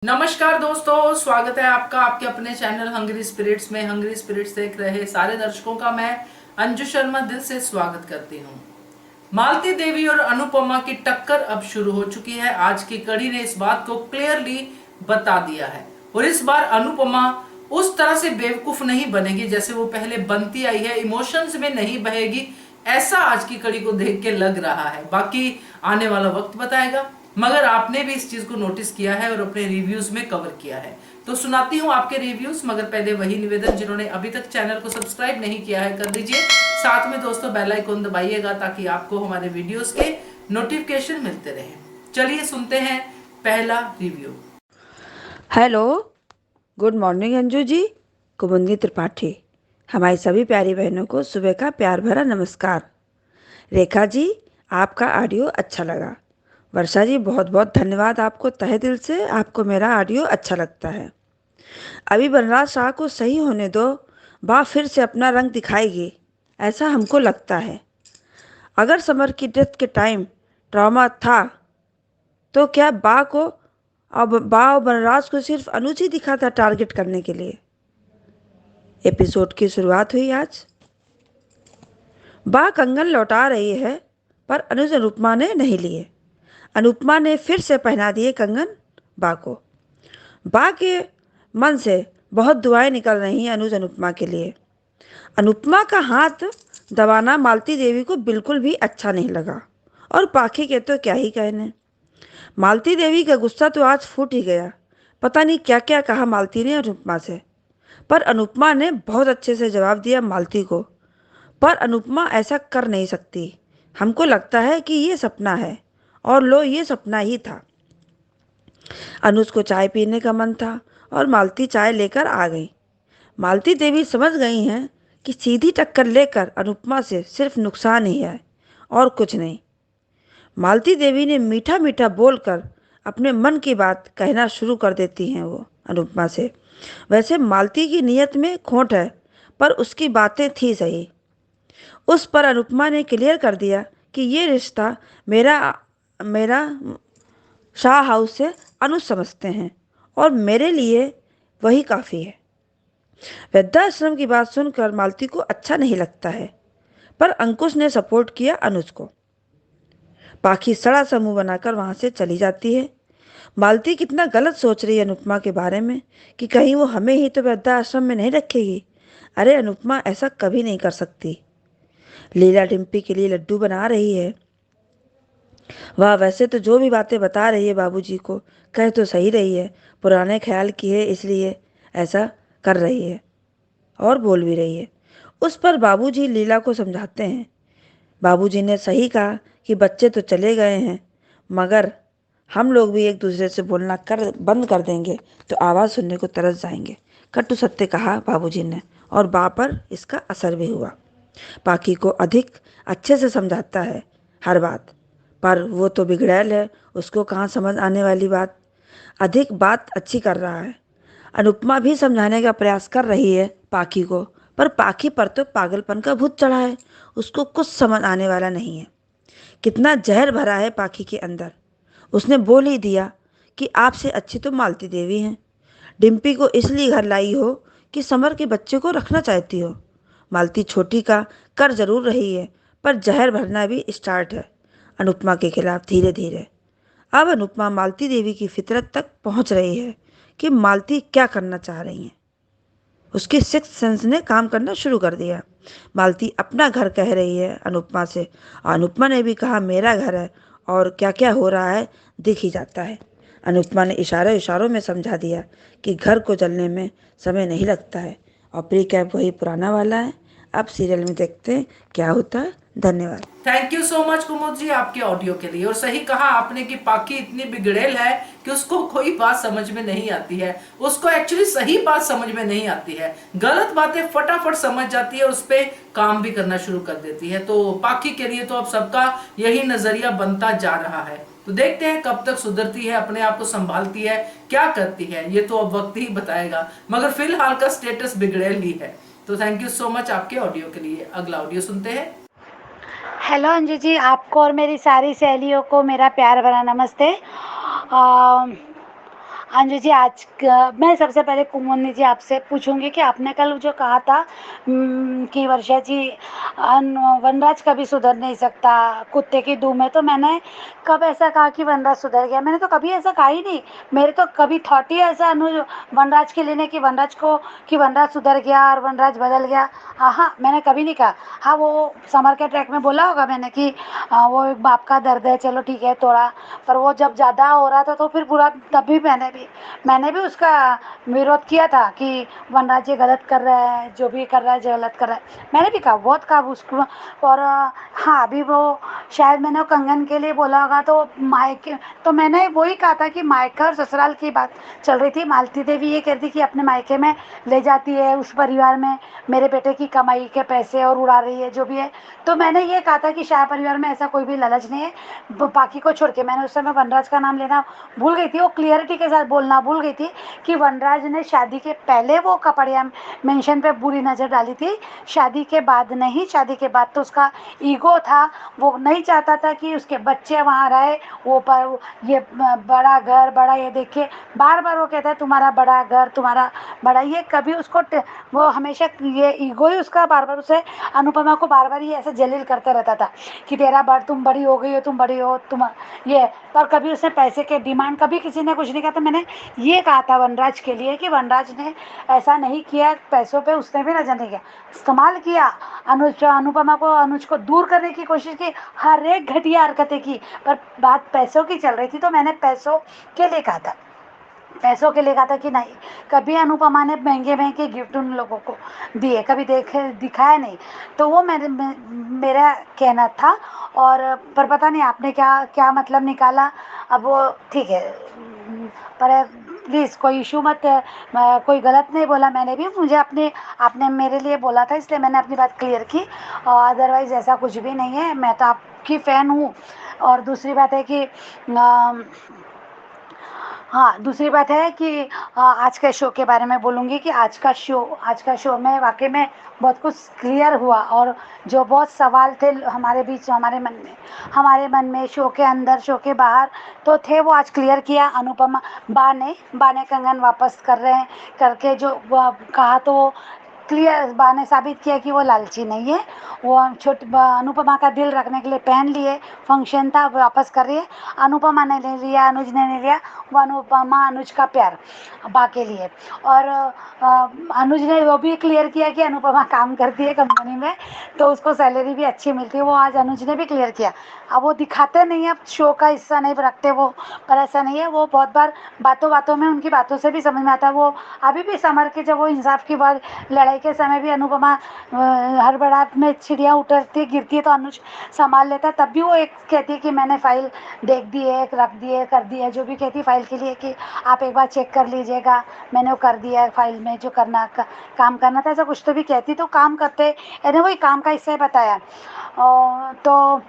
नमस्कार दोस्तों, स्वागत है आपका आपके अपने चैनल हंग्री स्पिरिट्स में। हंग्री स्पिरिट्स देख रहे सारे दर्शकों का मैं अंजू शर्मा दिल से स्वागत करती हूँ। मालती देवी और अनुपमा की टक्कर अब शुरू हो चुकी है। आज की कड़ी ने इस बात को क्लियरली बता दिया है और इस बार अनुपमा उस तरह से बेवकूफ नहीं बनेगी जैसे वो पहले बनती आई है। इमोशंस में नहीं बहेगी, ऐसा आज की कड़ी को देख के लग रहा है। बाकी आने वाला वक्त बताएगा, मगर आपने भी इस चीज को नोटिस किया है और अपने रिव्यूज में कवर किया है, तो सुनाती हूँ आपके रिव्यूज। मगर पहले वही निवेदन, जिन्होंने अभी तक चैनल को सब्सक्राइब नहीं किया है कर दीजिए। साथ में दोस्तों बेल आइकन दबाइएगा ताकि आपको हमारे वीडियोस के नोटिफिकेशन मिलते रहे। चलिए सुनते हैं पहला review. Hello, good morning Anju ji. Kumudini Tripathi. हमारी सभी प्यारी बहनों को सुबह का प्यार भरा नमस्कार। रेखा जी, आपका ऑडियो अच्छा लगा। वर्षा जी, बहुत बहुत धन्यवाद आपको तहे दिल से। आपको मेरा ऑडियो अच्छा लगता है। अभी बनराज शाह को सही होने दो, बा फिर से अपना रंग दिखाएगी, ऐसा हमको लगता है। अगर समर की डेथ के टाइम ट्रॉमा था तो क्या बा को अब बा और बनराज को सिर्फ अनुज ही दिखा था टारगेट करने के लिए। एपिसोड की शुरुआत हुई आज। बा कंगन लौटा रही है पर अनुज अनुपमा ने नहीं लिए। अनुपमा ने फिर से पहना दिए कंगन बा को। बा के मन से बहुत दुआएं निकल रही हैं अनुज अनुपमा के लिए। अनुपमा का हाथ दबाना मालती देवी को बिल्कुल भी अच्छा नहीं लगा और पाखी के तो क्या ही कहने। मालती देवी का गुस्सा तो आज फूट ही गया। पता नहीं क्या क्या कहा मालती ने अनुपमा से, पर अनुपमा ने बहुत अच्छे से जवाब दिया मालती को। पर अनुपमा ऐसा कर नहीं सकती। हमको लगता है कि ये सपना है, और लो ये सपना ही था। अनुज को चाय पीने का मन था और मालती चाय लेकर आ गई। मालती देवी समझ गई हैं कि सीधी टक्कर लेकर अनुपमा से सिर्फ नुकसान ही है और कुछ नहीं। मालती देवी ने मीठा मीठा बोलकर अपने मन की बात कहना शुरू कर देती हैं वो अनुपमा से। वैसे मालती की नीयत में खोट है, पर उसकी बातें थी सही। उस पर अनुपमा ने क्लियर कर दिया कि ये रिश्ता मेरा मेरा शाह हाउस से अनुज समझते हैं और मेरे लिए वही काफ़ी है। वृद्धाश्रम की बात सुनकर मालती को अच्छा नहीं लगता है, पर अंकुश ने सपोर्ट किया अनुज को। पाखी सड़ा सा मुंह बनाकर वहां से चली जाती है। मालती कितना गलत सोच रही है अनुपमा के बारे में कि कहीं वो हमें ही तो वृद्धाश्रम में नहीं रखेगी। अरे अनुपमा ऐसा कभी नहीं कर सकती। लीला डिम्पी के लिए लड्डू बना रही है। वह वैसे तो जो भी बातें बता रही है बाबूजी को, कह तो सही रही है। पुराने ख्याल की है इसलिए ऐसा कर रही है और बोल भी रही है। उस पर बाबूजी लीला को समझाते हैं। बाबूजी ने सही कहा कि बच्चे तो चले गए हैं, मगर हम लोग भी एक दूसरे से बोलना बंद कर देंगे तो आवाज़ सुनने को तरस जाएंगे। कटु सत्य कहा बाबूजी ने, और बा पर इसका असर भी हुआ। पाखी को अधिक अच्छे से समझाता है हर बात, पर वो तो बिगड़ैल है, उसको कहाँ समझ आने वाली बात। अधिक बात अच्छी कर रहा है। अनुपमा भी समझाने का प्रयास कर रही है पाखी को, पर पाखी पर तो पागलपन का भूत चढ़ा है। उसको कुछ समझ आने वाला नहीं है। कितना जहर भरा है पाखी के अंदर। उसने बोल ही दिया कि आपसे अच्छी तो मालती देवी हैं। डिम्पी को इसलिए घर लाई हो कि समर के बच्चे को रखना चाहती हो। मालती छोटी का कर जरूर रही है, पर जहर भरना भी स्टार्ट है अनुपमा के खिलाफ धीरे धीरे। अब अनुपमा मालती देवी की फितरत तक पहुंच रही है कि मालती क्या करना चाह रही हैं। उसके सिक्स सेंस ने काम करना शुरू कर दिया। मालती अपना घर कह रही है अनुपमा से, और अनुपमा ने भी कहा मेरा घर है, और क्या क्या हो रहा है दिख ही जाता है। अनुपमा ने इशारों इशारों में समझा दिया कि घर को जलने में समय नहीं लगता है, और प्री कैप वही पुराना वाला है। अब सीरियल में देखते हैं क्या होता है। धन्यवाद। थैंक यू सो मच कुमुद जी आपके ऑडियो के लिए। और सही कहा आपने कि पाखी इतनी बिगड़ेल है कि उसको कोई बात समझ में नहीं आती है। उसको एक्चुअली सही बात समझ में नहीं आती है, गलत बातें फटाफट समझ जाती है, उस पर काम भी करना शुरू कर देती है। तो पाखी के लिए तो अब सबका यही नजरिया बनता जा रहा है। तो देखते हैं कब तक सुधरती है, अपने आप को संभालती है, क्या करती है, ये तो अब वक्त ही बताएगा। मगर फिलहाल का स्टेटस बिगड़ेल ही है। तो थैंक यू सो मच आपके ऑडियो के लिए। अगला ऑडियो सुनते हैं। हेलो अंजू जी, आपको और मेरी सारी सहेलियों को मेरा प्यार भरा नमस्ते। अंजू जी, मैं सबसे पहले कुमुदनी जी आपसे पूछूंगी कि आपने कल जो कहा था कि वर्षा जी वनराज कभी सुधर नहीं सकता कुत्ते की दूम में, तो मैंने कब ऐसा कहा कि वनराज सुधर गया? मैंने तो कभी ऐसा कहा ही नहीं। मेरे तो कभी थॉट ही ऐसा वनराज के लिए नहीं कि वनराज सुधर गया और वनराज बदल गया। हाँ हाँ, मैंने कभी नहीं कहा। हाँ, वो समर के ट्रैक में बोला होगा मैंने कि वो एक बाप का दर्द है, चलो ठीक है थोड़ा। पर वो जब ज़्यादा हो रहा था तो फिर पूरा, तब भी मैंने भी उसका विरोध किया था कि वनराज ये गलत कर रहा है, जो भी कर रहा है गलत कर रहा है। मैंने भी कहा, बहुत कहा उसको। और हाँ, अभी वो शायद मैंने वो कंगन के लिए बोला होगा, तो मायके, तो मैंने वही कहा था कि मायका और ससुराल की बात चल रही थी। मालती देवी ये कहती कि अपने मायके में ले जाती है, उस परिवार में मेरे बेटे की कमाई के पैसे और उड़ा रही है जो भी है। तो मैंने ये कहा था कि शाह परिवार में ऐसा कोई भी लालच नहीं है। बाकी को छोड़ के, मैंने उस समय वनराज का नाम लेना भूल गई थी, वो क्लियरिटी के साथ बोलना भूल गई थी कि वनराज ने शादी के पहले वो कपड़िया मेंशन पे बुरी नज़र डाली थी, शादी के बाद नहीं। शादी के बाद तो उसका ईगो था, वो नहीं चाहता था कि उसके बच्चे वहाँ रहे। वो पर ये बड़ा घर बड़ा, ये देखिए बार बार वो कहता है तुम्हारा बड़ा घर, तुम्हारा बड़ा, ये कभी उसको वो हमेशा ये ईगो ही उसका बार बार उसे, अनुपमा को बार बार ये ऐसे जलील करता रहता था कि तुम बड़ी हो गई हो, तुम बड़ी हो, तुम ये। पर कभी उसने पैसे के डिमांड, कभी किसी ने कुछ नहीं कहा। तो मैंने ये कहा था वनराज के लिए कि वनराज ने ऐसा नहीं किया, पैसों पे उसने भी नजर नहीं किया, इस्तेमाल किया। अनुज को दूर करने की कोशिश की, हर एक घटिया हरकतें की, पर बात पैसों की चल रही थी। तो मैंने पैसों के लिए कहा था, पैसों के लिए कहा था कि नहीं। कभी अनुपमा ने महंगे महंगे गिफ्ट उन लोगों को दिए, कभी दिखाया नहीं। तो वो मेरा कहना था। और पर पता नहीं आपने क्या क्या मतलब निकाला। अब वो ठीक है, पर प्लीज़ कोई इशू मत, कोई गलत नहीं बोला मैंने भी, मुझे अपने, आपने मेरे लिए बोला था इसलिए मैंने अपनी बात क्लियर की। अदरवाइज़ ऐसा कुछ भी नहीं है, मैं तो आपकी फ़ैन हूँ। और दूसरी बात है कि हाँ, दूसरी बात है कि आज के शो के बारे में बोलूँगी कि आज का शो में वाकई में बहुत कुछ क्लियर हुआ। और जो बहुत सवाल थे हमारे बीच, हमारे मन में शो के अंदर शो के बाहर तो थे, वो आज क्लियर किया अनुपमा बा ने कंगन वापस कर रहे हैं करके जो कहा, तो क्लियर बा ने साबित किया कि वो लालची नहीं है। वो अनुपमा का दिल रखने के लिए पहन लिए, फंक्शन था, वापस कर रही है। अनुपमा ने ले लिया, अनुज ने ले लिया, वो अनुपमा अनुज का प्यार बा के लिए। और अनुज ने वो भी क्लियर किया कि अनुपमा काम करती है कंपनी में, तो उसको सैलरी भी अच्छी मिलती है, वो आज अनुज ने भी क्लियर किया। अब वो दिखाते नहीं है, अब शो का हिस्सा नहीं रखते वो, पर ऐसा नहीं है, वो बहुत बार बातों बातों में, उनकी बातों से भी समझ में आता है। वो अभी भी समर के, जब वो इंसाफ की बात, लड़ाई के समय भी अनुपमा हड़बड़ाहट में चिड़िया उतरती गिरती है तो अनुज संभाल लेता है, तब भी वो एक कहती है कि मैंने फाइल देख दी है, रख दी है, कर दी है, जो भी कहती है फाइल के लिए कि आप एक बार चेक कर लीजिएगा, मैंने वो कर दिया है फाइल में, जो काम करना था, ऐसा कुछ तो भी कहती, तो काम करते, यानी वही काम का हिस्सा बताया। तो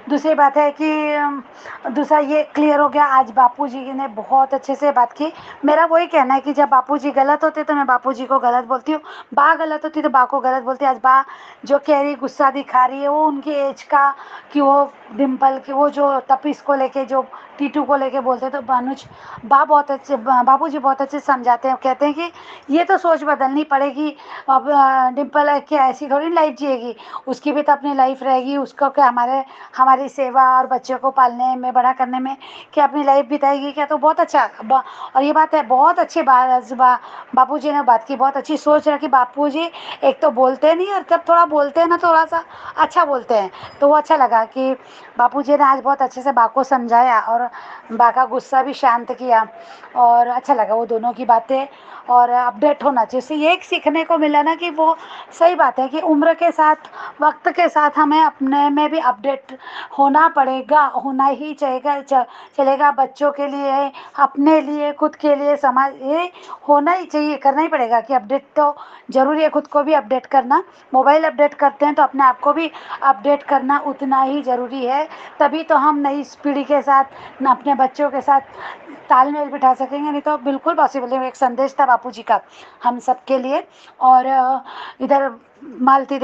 दूसरी बात है कि दूसरा ये क्लियर हो गया, आज बापूजी ने बहुत अच्छे से बात की। मेरा वही कहना है कि जब बापूजी गलत होते तो मैं बापूजी को गलत बोलती हूँ, बा गलत होती तो बा को गलत बोलती। आज बा जो कह रही, गुस्सा दिखा रही है, वो उनकी एज का, कि वो डिम्पल की, वो जो तपीस को लेके, जो टीटू को लेके बोलते, तो बापूजी बहुत अच्छे से समझाते हैं, कहते हैं कि ये तो सोच बदलनी पड़ेगी। अब डिम्पल क्या ऐसी थोड़ी लाइफ जिएगी, उसकी भी तो अपनी लाइफ रहेगी, उसको क्या हमारी सेवा और बच्चों को पालने में, बड़ा करने में क्या अपनी लाइफ बिताएगी क्या? तो बहुत अच्छा और ये बात है, बहुत अच्छी बापूजी ने बात की, बहुत अच्छी सोच रखी बापूजी। एक तो बोलते नहीं, और जब थोड़ा बोलते हैं ना, थोड़ा सा अच्छा बोलते हैं, तो वो अच्छा लगा कि बापूजी ने आज बहुत अच्छे से बा को समझाया और बा का गुस्सा भी शांत किया, और अच्छा लगा वो दोनों की बातें। और अपडेट होना चाहिए, उससे ये एक सीखने को मिला ना कि वो सही बात है कि उम्र के साथ, वक्त के साथ हमें अपने में भी अपडेट होना पड़ेगा, होना ही चलेगा, बच्चों के लिए, अपने लिए, खुद के लिए, समाज, ये होना ही चाहिए, करना ही पड़ेगा कि अपडेट तो ज़रूरी है, खुद को भी अपडेट करना। मोबाइल अपडेट करते हैं तो अपने आप को भी अपडेट करना उतना ही ज़रूरी है, तभी तो हम नई पीढ़ी के साथ, अपने बच्चों के साथ तालमेल बिठा सकेंगे, नहीं तो बिल्कुल पॉसिबल है। एक संदेश था बापूजी का हम सब के लिए। और इधर मालती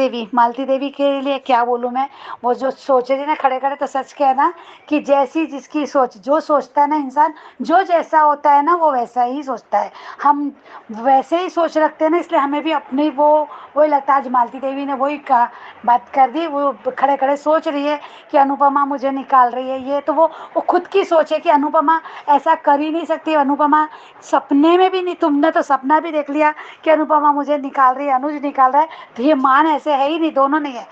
देवी के लिए क्या बोलूँ मैं। वो जो सोच रही ना खड़े खड़े, तो सच कहना कि जैसी जिसकी सोच, जो सोचता है ना इंसान, जो जैसा होता है ना वो वैसा ही सोचता है। हम वैसे ही सोच रखते हैं ना, इसलिए हमें भी अपनी वही लगता है। आज मालती देवी ने वही कहा, बात कर दी, वो खड़े खड़े सोच रही है कि अनुपमा मुझे निकाल रही है। ये तो वो खुद की सोच है कि अनुपमा ऐसा कर ही नहीं सकती। अनुपमा सपने में भी नहीं, तुमने तो सपना भी देख लिया कि अनुपमा मुझे निकाल रही है, अनुज निकाल रहा है, तो ये मान ऐसे है ही नहीं, दोनों नहीं है।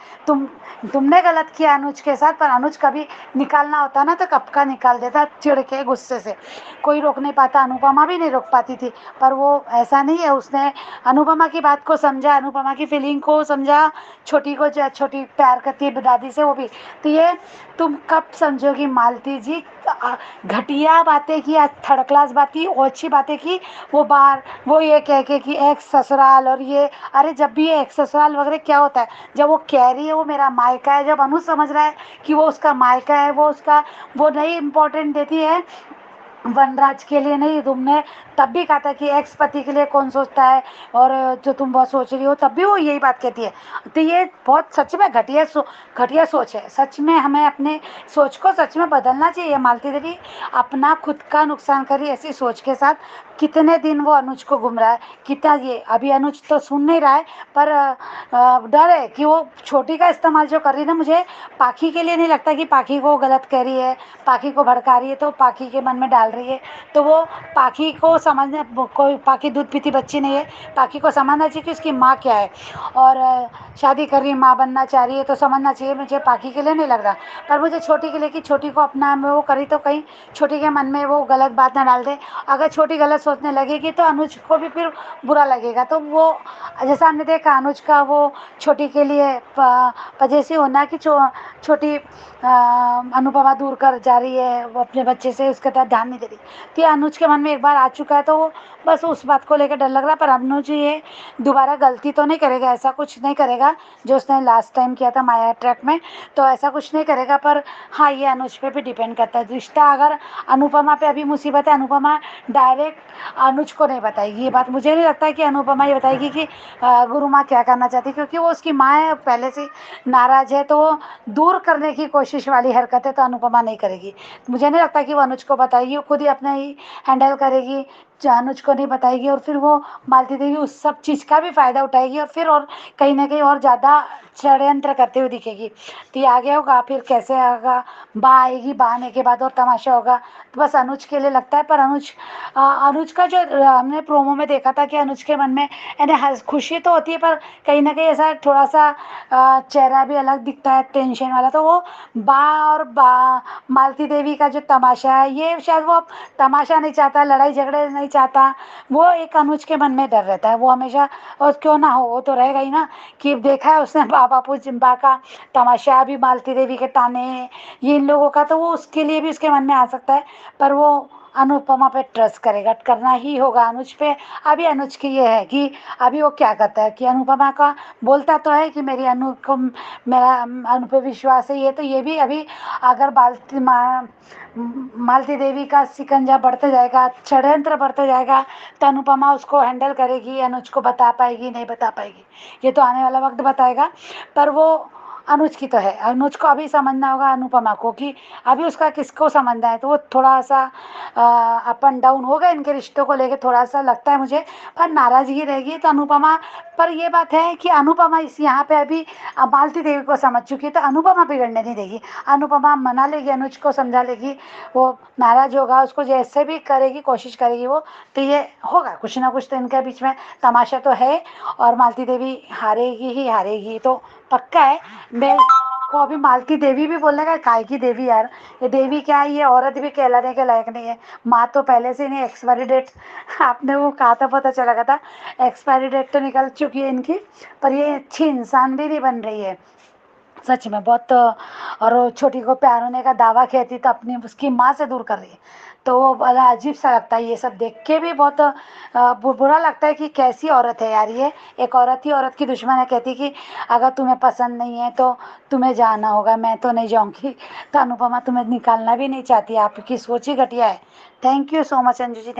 तुमने गलत किया अनुज के साथ, पर अनुज कभी निकालना होता ना तो कब का निकाल देता, चिढ़ के गुस्से से। कोई रोक नहीं पाता, अनुपमा भी नहीं रोक पाती थी, पर वो ऐसा नहीं है। उसने अनुपमा की बात को समझा, अनुपमा की फीलिंग को समझा। छोटी को जो छोटी प्यार करती है दादी से, वो भी। तो ये तुम कब समझोगी मालती जी। घटिया बातें की, आज थर्ड क्लास बात की, ओछी बातें की। वो ये कह के कि एक्स ससुराल और ये, अरे जब भी ये एक्स ससुराल वगैरह क्या होता है, जब वो कह रही है वो मेरा मायका है, जब अनुज समझ रहा है कि वो उसका मायका है, वो नहीं इम्पोर्टेंट देती है वनराज के लिए। नहीं, तुमने तब भी कहा था कि एक्स पति के लिए कौन सोचता है, और जो तुम बहुत सोच रही हो, तब भी वो यही बात कहती है। तो ये बहुत सच में घटिया सोच है। सच में हमें अपने सोच को सच में बदलना चाहिए। मालती देवी अपना खुद का नुकसान करी ऐसी सोच के साथ। कितने दिन वो अनुज को घूम रहा है, कितना ये अभी अनुज तो सुन नहीं रहा है, पर डर है कि वो छोटी का इस्तेमाल जो कर रही है ना, मुझे पाखी के लिए नहीं लगता कि पाखी को गलत कह रही है, पाखी को भड़का रही है, तो पाखी के मन में डाल रही है। तो वो पाखी को समझने, कोई पाखी दूध पीती बच्ची नहीं है। पाखी को समझना चाहिए कि उसकी माँ क्या है, और शादी कर रही है, माँ बनना चाह रही है, तो समझना चाहिए। मुझे पाखी के लिए नहीं लग रहा, पर मुझे छोटी के लिए कि छोटी को अपना में वो करी, तो कहीं छोटी के मन में वो गलत बात ना डाल दे। अगर छोटी गलत सोचने लगेगी तो अनुज को भी फिर बुरा लगेगा। तो वो जैसा हमने देखा अनुज का वो छोटी के लिए पजेसिव होना कि छोटी अनुपमा दूर कर जा रही है, वो अपने बच्चे से उसके तरफ ध्यान नहीं दे रही। तो ये अनुज के मन में एक बार आ चुका है, तो वो बस उस बात को लेकर डर लग रहा है। पर अनुज ये दोबारा गलती तो नहीं करेगा, ऐसा कुछ नहीं करेगा जो उसने लास्ट टाइम किया था माया ट्रैक में, तो ऐसा कुछ नहीं करेगा। पर हाँ, ये अनुज पे भी डिपेंड करता है। रिश्ता अगर अनुपमा पे अभी मुसीबत है, अनुपमा डायरेक्ट अनुज को नहीं बताएगी ये बात। मुझे नहीं लगता है कि अनुपमा ये बताएगी कि गुरु माँ क्या करना चाहती, क्योंकि वो उसकी माँ है, पहले से नाराज है, तो वो दूर करने की कोशिश वाली हरकत है, तो अनुपमा नहीं करेगी। मुझे नहीं लगता कि वो अनुज को बताएगी, वो खुद ही अपने ही हैंडल करेगी, अनुज को नहीं बताएगी। और फिर वो मालती देवी उस सब चीज़ का भी फ़ायदा उठाएगी, और फिर और कहीं ना कहीं और ज़्यादा षड्यंत्र करते हुए दिखेगी। तो ये आगे होगा, फिर कैसे आएगा, बा आएगी, बा आने के बाद और तमाशा होगा। तो बस अनुज के लिए लगता है। पर अनुज का जो हमने प्रोमो में देखा था कि अनुज के मन में यानी खुशी तो होती है, पर कहीं ना कहीं ऐसा थोड़ा सा चेहरा भी अलग दिखता है, टेंशन वाला। तो वो मालती देवी का जो तमाशा है, ये शायद वो तमाशा नहीं चाहता, लड़ाई झगड़े नहीं चाहता। वो एक अनुज के मन में डर रहता है, वो हमेशा, और क्यों ना हो, वो तो रहेगा ही ना कि देखा है उसने बापू जिम्बा का तमाशा, अभी मालती देवी के ताने, ये इन लोगों का, तो वो उसके लिए भी उसके मन में आ सकता है। पर वो अनुपमा पे ट्रस्ट करेगा, करना ही होगा अनुज पे। अभी अनुज की ये है कि अभी वो क्या करता है कि अनुपमा का बोलता तो है कि मेरा अनु पे विश्वास है, ये तो ये भी अभी अगर मालती देवी का शिकंजा बढ़ते जाएगा, षड्यंत्र बढ़ते जाएगा, तो अनुपमा उसको हैंडल करेगी, अनुज को बता पाएगी नहीं बता पाएगी, ये तो आने वाला वक्त बताएगा। पर वो अनुज की तो है, अनुज को अभी समझना होगा अनुपमा को कि अभी उसका किसको समझना है। तो वो थोड़ा सा अप एंड डाउन होगा इनके रिश्तों को लेके, थोड़ा सा लगता है मुझे, पर नाराजगी रहेगी तो अनुपमा। पर ये बात है कि अनुपमा इस यहाँ पे अभी मालती देवी को समझ चुकी है, तो अनुपमा बिगड़ने नहीं देगी। अनुपमा मना लेगी, अनुज को समझा लेगी, वो नाराज होगा, उसको जैसे भी करेगी, कोशिश करेगी वो, तो ये होगा कुछ ना कुछ तो इनके बीच में तमाशा तो है। और मालती देवी हारेगी ही हारेगी, तो पक्का है। मैं को अभी मालती देवी भी बोलने का, काय की देवी यार, ये देवी क्या है, ये औरत भी कहलाने के लायक नहीं है। माँ तो पहले से नहीं, एक्सपायरी डेट आपने वो कहा था, पता चला था, एक्सपायरी डेट तो निकल चुकी है इनकी, पर ये अच्छी इंसान भी नहीं बन रही है सच में बहुत। और वो छोटी को प्यार होने का दावा कहती तो अपनी उसकी माँ से दूर कर रही है, तो वो बड़ा अजीब सा लगता है। ये सब देख के भी बहुत बुरा लगता है कि कैसी औरत है यार ये। एक औरत ही औरत की दुश्मन है, कहती कि अगर तुम्हें पसंद नहीं है तो तुम्हें जाना होगा, मैं तो नहीं जाऊँगी। तो अनुपमा तुम्हें निकालना भी नहीं चाहती, आपकी सोच ही घटिया है। Thank you so much Anju ji.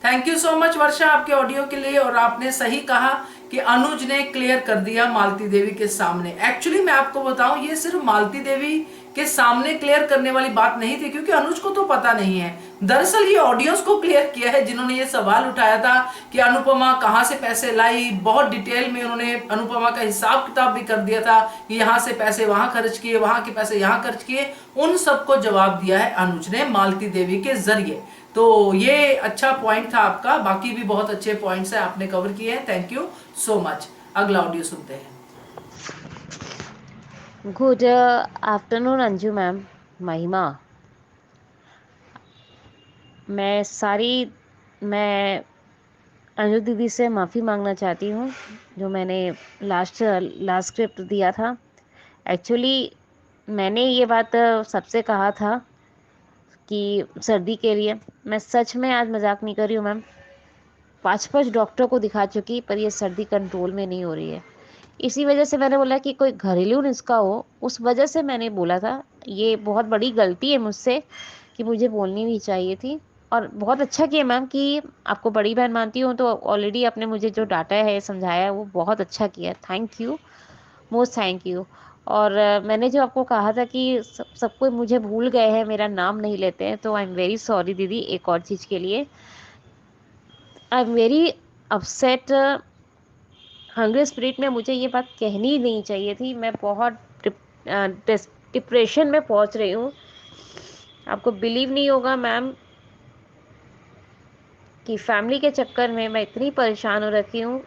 Thank you so much Varsha आपके ऑडियो के लिए। और आपने सही कहा कि अनुज ने क्लियर कर दिया मालती देवी के सामने। एक्चुअली मैं आपको बताऊं, ये सिर्फ मालती देवी के सामने क्लियर करने वाली बात नहीं थी, क्योंकि अनुज को तो पता नहीं है। दरअसल ये ऑडियंस को क्लियर किया है, जिन्होंने ये सवाल उठाया था कि अनुपमा कहां से पैसे लाई। बहुत डिटेल में उन्होंने अनुपमा का हिसाब किताब भी कर दिया था कि यहां से पैसे वहां खर्च किए, वहां के पैसे यहां खर्च किए। उन सबको जवाब दिया है अनुज ने मालती देवी के जरिए। तो ये अच्छा पॉइंट था आपका, बाकी भी बहुत अच्छे पॉइंट्स है आपने कवर किए हैं। Thank you so much. अगला ऑडियो सुनते हैं। गुड आफ्टरनून अंजू मैम, महिमा। मैं अंजू दीदी से माफ़ी मांगना चाहती हूँ, जो मैंने लास्ट स्क्रिप्ट दिया था। एक्चुअली मैंने ये बात सबसे कहा था कि सर्दी के लिए, मैं सच में आज मजाक नहीं कर रही हूँ मैम, 5 डॉक्टर को दिखा चुकी, पर ये सर्दी कंट्रोल में नहीं हो रही है। इसी वजह से मैंने बोला कि कोई घरेलू नुस्खा हो, उस वजह से मैंने बोला था। ये बहुत बड़ी गलती है मुझसे कि मुझे बोलनी नहीं चाहिए थी। और बहुत अच्छा किया मैम कि आपको बड़ी बहन मानती हूँ, तो ऑलरेडी आपने मुझे जो डांटा है, समझाया है, वो बहुत अच्छा किया। Thank you, most thank you. और मैंने जो आपको कहा था कि सब कोई मुझे भूल गए हैं, मेरा नाम नहीं लेते हैं, तो आई एम वेरी सॉरी दीदी। एक और चीज़ के लिए I am very upset. Hungry spirit में मुझे ये बात कहनी ही नहीं चाहिए थी। मैं बहुत डिप्रेशन में पहुंच रही हूँ। आपको बिलीव नहीं होगा मैम कि फैमिली के चक्कर में मैं इतनी परेशान हो रखी हूँ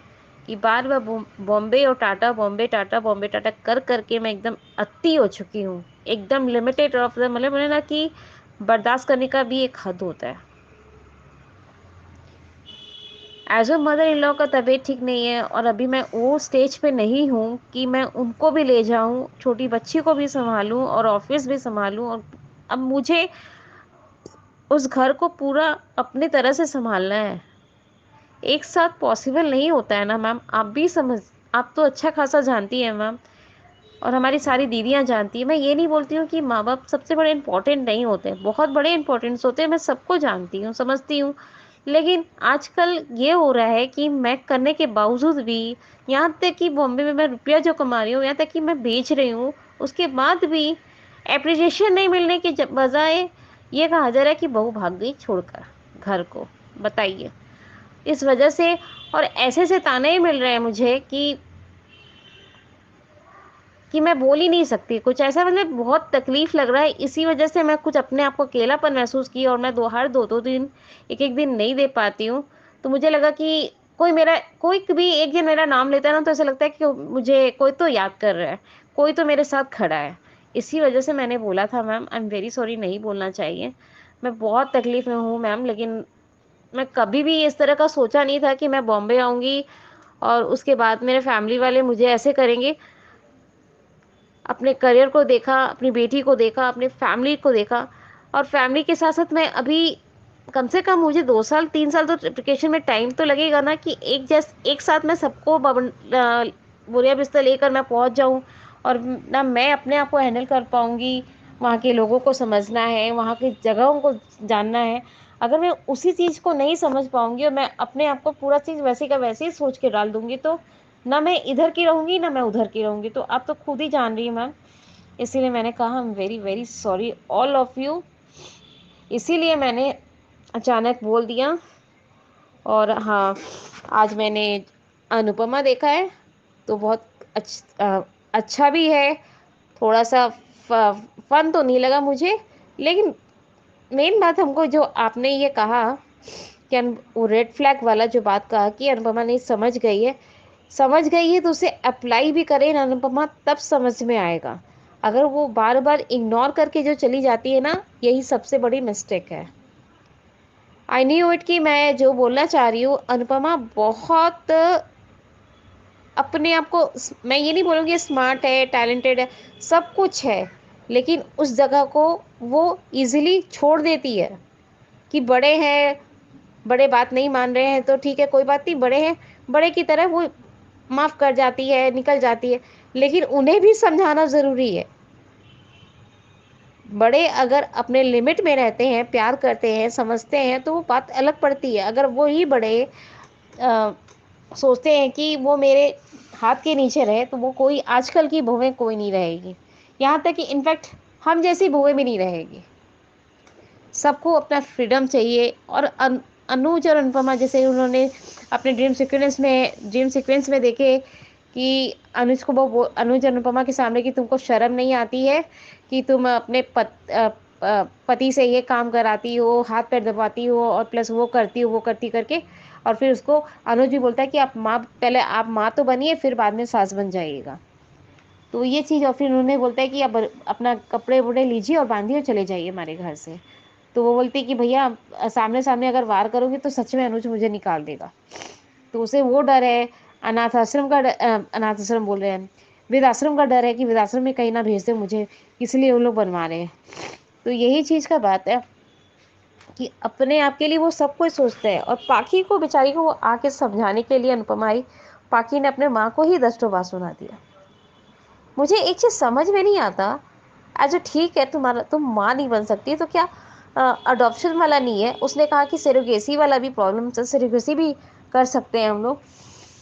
कि बार बार बॉम्बे और टाटा, बॉम्बे टाटा, बॉम्बे टाटा कर करके मैं एकदम अति हो चुकी हूँ। एकदम लिमिटेड ऑफ द, मतलब बोले ना कि बर्दाश्त करने का भी एक हद होता है। As a mother in law का तबीयत ठीक नहीं है, और अभी मैं वो स्टेज पे नहीं हूँ कि मैं उनको भी ले जाऊँ, छोटी बच्ची को भी संभालूँ और ऑफिस भी संभालूँ। और अब मुझे उस घर को पूरा अपनी तरह से संभालना है। एक साथ पॉसिबल नहीं होता है ना मैम, आप भी समझ, आप तो अच्छा खासा जानती हैं मैम, और हमारी सारी दीदियाँ जानती हैं। मैं ये नहीं बोलती हूँ कि माँ बाप सबसे बड़े इंपॉर्टेंट नहीं होते, बहुत बड़े इंपॉर्टेंट्स होते हैं, मैं सबको जानती हूँ, समझती हूँ। लेकिन आजकल ये हो रहा है कि मैं करने के बावजूद भी, यहाँ तक कि बॉम्बे में मैं रुपया जो कमा रही हूँ, यहाँ तक कि मैं बेच रही हूँ, उसके बाद भी एप्रिसिएशन नहीं मिलने के बजाय ये कहा जा रहा है कि बहू भाग गई छोड़कर घर को। बताइए, इस वजह से और ऐसे ऐसे ताने ही मिल रहे हैं मुझे कि मैं बोल ही नहीं सकती कुछ ऐसा। मतलब बहुत तकलीफ लग रहा है। इसी वजह से मैं कुछ अपने आप को अकेलापन महसूस की, और मैं हर दो दिन, एक दिन नहीं दे पाती हूँ। तो मुझे लगा कि कोई भी एक दिन मेरा नाम लेता है ना, तो ऐसा लगता है कि मुझे कोई तो याद कर रहा है, कोई तो मेरे साथ खड़ा है। इसी वजह से मैंने बोला था ma'am, I am very sorry, नहीं बोलना चाहिए। मैं बहुत तकलीफ में हूँ मैम, लेकिन मैं कभी भी इस तरह का सोचा नहीं था कि मैं बॉम्बे आऊँगी और उसके बाद मेरे फैमिली वाले मुझे ऐसे करेंगे। अपने करियर को देखा, अपनी बेटी को देखा, अपनी फैमिली को देखा, और फैमिली के साथ साथ मैं अभी कम से कम मुझे 2 साल 3 साल तो एप्लीकेशन में टाइम तो लगेगा ना, कि एक साथ मैं सबको बोरिया बिस्तर लेकर मैं पहुंच जाऊं, और ना मैं अपने आप को हैंडल कर पाऊंगी। वहाँ के लोगों को समझना है, वहाँ की जगहों को जानना है। अगर मैं उसी चीज़ को नहीं समझ पाऊंगी और मैं अपने आप को पूरा चीज़ वैसे का वैसे ही सोच के डाल दूंगी, तो ना मैं इधर की रहूंगी ना मैं उधर की रहूंगी। तो आप तो खुद ही जान रही हैं मैम, इसीलिए मैंने कहा I am very very sorry all of you. इसीलिए मैंने अचानक बोल दिया। और हाँ, आज मैंने अनुपमा देखा है, तो बहुत अच्छा भी है। थोड़ा सा फन तो नहीं लगा मुझे, लेकिन मेन बात हमको जो आपने ये कहा कि वो रेड फ्लैग वाला जो बात कहा कि अनुपमा नहीं समझ गई है तो उसे अप्लाई भी करें ना अनुपमा, तब समझ में आएगा। अगर वो बार बार इग्नोर करके जो चली जाती है ना, यही सबसे बड़ी मिस्टेक है। आई न्यू इट कि मैं जो बोलना चाह रही हूँ, अनुपमा बहुत अपने आप को, मैं ये नहीं बोलूँगी स्मार्ट है, टैलेंटेड है, सब कुछ है, लेकिन उस जगह को वो इजीली छोड़ देती है कि बड़े हैं, बड़े बात नहीं मान रहे हैं तो ठीक है, कोई बात नहीं, बड़े हैं, बड़े की तरह वो माफ़ कर जाती है, निकल जाती है। लेकिन उन्हें भी समझाना ज़रूरी है। बड़े अगर अपने लिमिट में रहते हैं, प्यार करते हैं, समझते हैं, तो वो बात अलग पड़ती है। अगर वो ही बड़े सोचते हैं कि वो मेरे हाथ के नीचे रहे, तो वो कोई आजकल की बहुएँ कोई नहीं रहेगी। यहाँ तक कि इनफैक्ट हम जैसी बहुएँ भी नहीं रहेगी। सबको अपना फ्रीडम चाहिए। और अनुज और अनुपमा जैसे उन्होंने अपने ड्रीम सीक्वेंस में देखे कि अनुज और अनुपमा के सामने कि तुमको शर्म नहीं आती है कि तुम अपने पति से ये काम कराती हो, हाथ पैर दबाती हो और प्लस वो करती हो, वो करती करके। और फिर उसको अनुज भी बोलता है कि पहले आप माँ तो बनिए, फिर बाद में सास बन जाइएगा। तो ये चीज़, और फिर उन्होंने बोलता है कि अब अपना कपड़े वपड़े लीजिए और बांधिए और चले जाइए हमारे घर से। तो वो बोलती है कि भैया सामने सामने अगर वार करोगे तो सच में अनुज मुझे निकाल देगा। तो उसे वो डर है, अनाथ आश्रम बोल रहे हैं, वृद्धाश्रम का डर है कि वृद्धाश्रम में कहीं ना भेज दे मुझे, इसलिए वो लोग बनवा रहे हैं। तो यही चीज़ का बात है कि अपने आप के लिए वो सब कुछ सोचते हैं। और पाखी को बेचारी को वो आके समझाने के लिए अनुपमा आई, पाखी ने अपने माँ को ही 10 बात सुना दिया। मुझे एक चीज़ समझ में नहीं आता, अच्छा ठीक है तुम माँ नहीं बन सकती तो क्या अडॉप्शन वाला नहीं है? उसने कहा कि सेरोगेसी वाला भी प्रॉब्लम, सेरोगेसी भी कर सकते हैं हम लोग,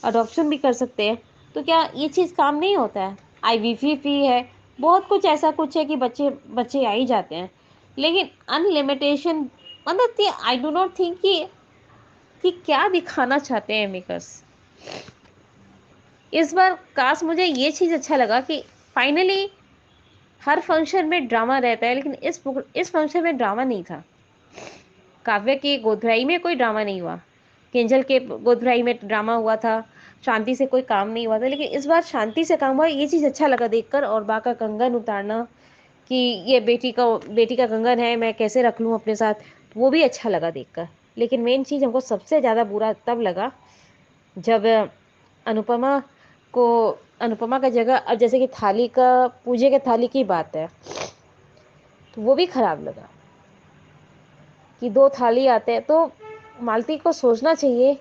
अडॉप्शन भी कर सकते हैं। तो क्या ये चीज़ काम नहीं होता है? आईवीएफ भी है, बहुत कुछ ऐसा कुछ है कि बच्चे बच्चे आ ही जाते हैं। लेकिन अनलिमिटेशन, मतलब आई डू नॉट थिंक कि क्या दिखाना चाहते हैं मेकर्स। इस बार काश मुझे ये चीज़ अच्छा लगा कि फाइनली हर फंक्शन में ड्रामा रहता है, लेकिन इस फंक्शन में ड्रामा नहीं था। काव्य की गोदभराई में कोई ड्रामा नहीं हुआ, किंजल के गोदभराई में ड्रामा हुआ था, शांति से कोई काम नहीं हुआ था, लेकिन इस बार शांति से काम हुआ। ये चीज़ अच्छा लगा देखकर। और बा का कंगन उतारना कि ये बेटी का कंगन है, मैं कैसे रख लूँ अपने साथ, वो भी अच्छा लगा देखकर। लेकिन मेन चीज़ हमको सबसे ज़्यादा बुरा तब लगा जब अनुपमा को अनुपमा का जगह, अब जैसे कि थाली का, पूजे के थाली की बात है, तो वो भी खराब लगा कि 2 थाली आते हैं। तो मालती को सोचना चाहिए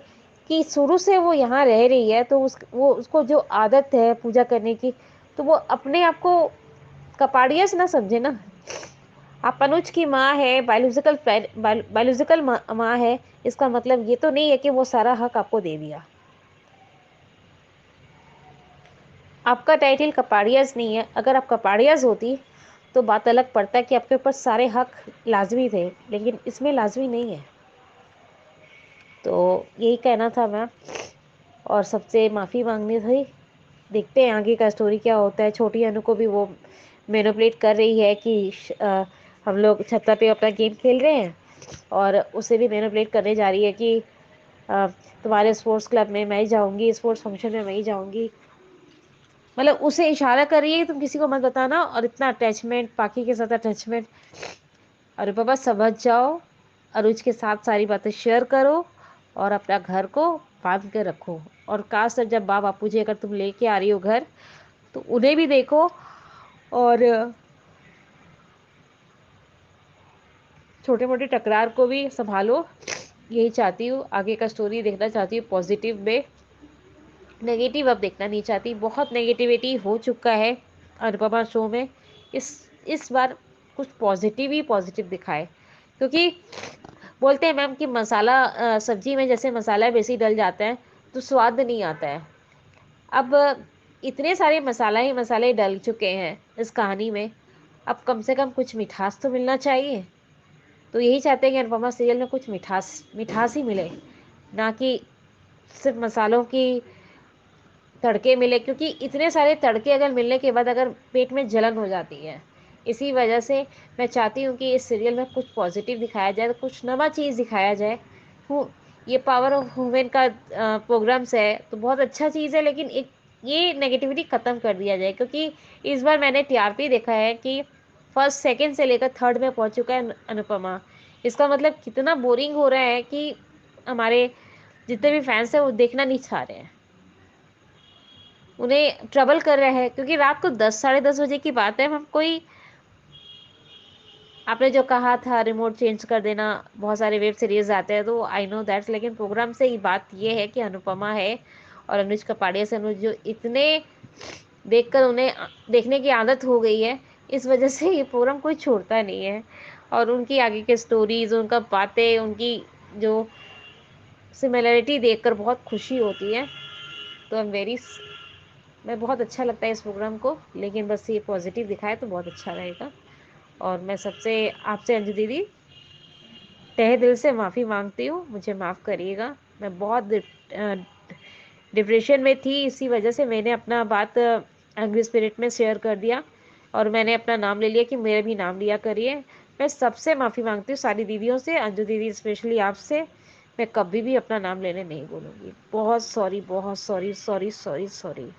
कि शुरू से वो यहाँ रह रही है, तो उसको जो आदत है पूजा करने की, तो वो अपने आप को कपाड़ियस ना समझे ना। आप अनुज की माँ है, बायोलॉजिकल माँ है, इसका मतलब ये तो नहीं है कि वो सारा हक आपको दे दिया। आपका टाइटल कपाड़ियाज नहीं है। अगर आप कपाड़ियाज होती तो बात अलग पड़ता कि आपके ऊपर सारे हक लाजमी थे, लेकिन इसमें लाजमी नहीं है। तो यही कहना था मैम, और सबसे माफ़ी मांगनी थी। देखते हैं आगे का स्टोरी क्या होता है। छोटी अनु को भी वो मैनिपुलेट कर रही है कि हम लोग छत्ता पे अपना गेम खेल रहे हैं, और उसे भी मैनिपुलेट करने जा रही है कि तुम्हारे स्पोर्ट्स क्लब में मैं ही जाऊँगी, स्पोर्ट्स फंक्शन में मैं ही जाऊँगी। मतलब उसे इशारा कर रही है कि तुम किसी को मत बताना। और इतना अटैचमेंट, पाखी के साथ अटैचमेंट। अरे बाबा समझ जाओ, अनुज के साथ सारी बातें शेयर करो और अपना घर को बांध के रखो। और खास कर जब बापू जी अगर तुम लेके आ रही हो घर, तो उन्हें भी देखो और छोटे मोटे टकरार को भी संभालो। यही चाहती हूँ, आगे का स्टोरी देखना चाहती हूँ पॉजिटिव में, नेगेटिव अब देखना नहीं चाहती। बहुत नेगेटिविटी हो चुका है अनुपमा शो में। इस बार कुछ पॉजिटिव ही पॉजिटिव दिखाए, क्योंकि बोलते हैं मैम कि मसाला सब्जी में जैसे मसाला बेसी डल जाता है तो स्वाद नहीं आता है। अब इतने सारे ही मसाले डल चुके हैं इस कहानी में, अब कम से कम कुछ मिठास तो मिलना चाहिए। तो यही चाहते हैं कि अनुपमा सीरियल में कुछ मिठास ही मिले, ना कि सिर्फ मसालों की तड़के मिले। क्योंकि इतने सारे तड़के अगर मिलने के बाद अगर पेट में जलन हो जाती है, इसी वजह से मैं चाहती हूँ कि इस सीरियल में कुछ पॉजिटिव दिखाया जाए, कुछ नवा चीज़ दिखाया जाए। ये पावर ऑफ वुमेन का प्रोग्राम्स है तो बहुत अच्छा चीज़ है, लेकिन एक ये नेगेटिविटी ख़त्म कर दिया जाए। क्योंकि इस बार मैंने टीआरपी देखा है कि फर्स्ट सेकंड से लेकर थर्ड में पहुंच चुका है अनुपमा। इसका मतलब कितना बोरिंग हो रहा है कि हमारे जितने भी फैंस हैं वो देखना नहीं चाह रहे हैं, उन्हें ट्रबल कर रहा है। क्योंकि रात को 10 साढ़े 10 बजे की बात है, हम कोई, आपने जो कहा था रिमोट चेंज कर देना, बहुत सारे वेब सीरीज आते हैं तो आई नो दैट्स, लेकिन प्रोग्राम से ही बात ये है कि अनुपमा है और अनुज कपाड़िया से अनुज जो इतने देखकर उन्हें देखने की आदत हो गई है, इस वजह से ये प्रोग्राम कोई छोड़ता नहीं है। और उनकी आगे की स्टोरीज, उनका बातें, उनकी जो सिमिलरिटी देखकर बहुत खुशी होती है। तो मैं बहुत अच्छा लगता है इस प्रोग्राम को, लेकिन बस ये पॉजिटिव दिखाए तो बहुत अच्छा रहेगा। और मैं आपसे अंजू दीदी तहे दिल से माफ़ी मांगती हूँ, मुझे माफ़ करिएगा। मैं बहुत डिप्रेशन में थी, इसी वजह से मैंने अपना बात हंग्री स्पिरिट में शेयर कर दिया और मैंने अपना नाम ले लिया कि मेरा भी नाम लिया करिए। मैं सबसे माफ़ी मांगती हूँ, सारी दीदियों से, अंजू दीदी स्पेशली आपसे। मैं कभी भी अपना नाम लेने नहीं बोलूँगी। बहुत सॉरी, बहुत sorry, sorry, sorry, sorry.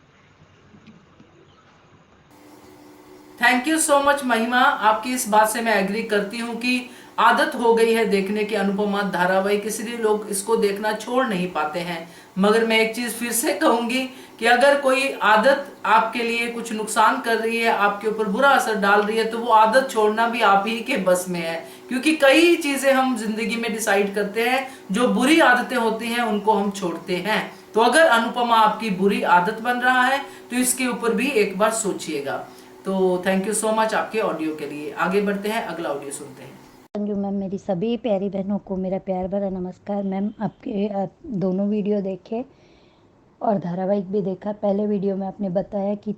Thank you so much महिमा, आपकी इस बात से मैं एग्री करती हूँ कि आदत हो गई है देखने की अनुपमा धारावाहिक, इसलिए लोग इसको देखना छोड़ नहीं पाते हैं। मगर मैं एक चीज फिर से कहूंगी कि अगर कोई आदत आपके लिए कुछ नुकसान कर रही है, आपके ऊपर बुरा असर डाल रही है, तो वो आदत छोड़ना भी आप ही के बस में है। क्योंकि कई चीजें हम जिंदगी में डिसाइड करते हैं, जो बुरी आदतें होती हैं उनको हम छोड़ते हैं। तो अगर अनुपमा आपकी बुरी आदत बन रहा है तो इसके ऊपर भी एक बार सोचिएगा। तो थैंक यू सो मच आपके ऑडियो के लिए। आगे बढ़ते हैं, अगला ऑडियो सुनते हैं। अंजू मैम, मेरी सभी प्यारी बहनों को मेरा प्यार भरा नमस्कार। मैम, आपके दोनों वीडियो देखे और धारावाहिक भी देखा। पहले वीडियो में आपने बताया कि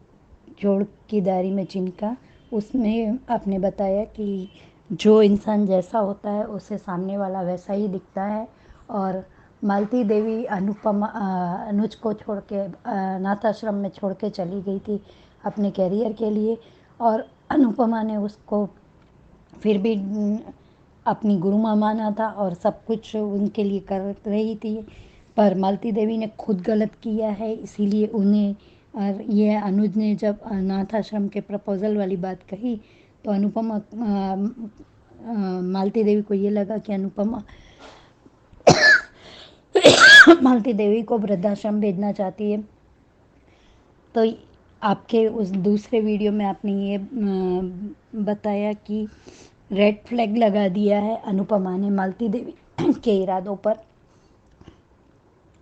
जोड़ की दारी में चिनका, उसमें आपने बताया कि जो इंसान जैसा होता है उसे सामने वाला वैसा ही दिखता है। और मालती देवी अनुज को छोड़ के अनाथ आश्रम में छोड़ के चली गई थी अपने कैरियर के लिए, और अनुपमा ने उसको फिर भी अपनी गुरु माँ माना था और सब कुछ उनके लिए कर रही थी। पर मालती देवी ने खुद गलत किया है, इसीलिए उन्हें, और ये अनुज ने जब अनाथ आश्रम के प्रपोजल वाली बात कही तो मालती देवी को ये लगा कि अनुपमा मालती देवी को वृद्धाश्रम भेजना चाहती है। तो आपके उस दूसरे वीडियो में आपने ये बताया कि रेड फ्लैग लगा दिया है अनुपमा ने मालती देवी के इरादों पर।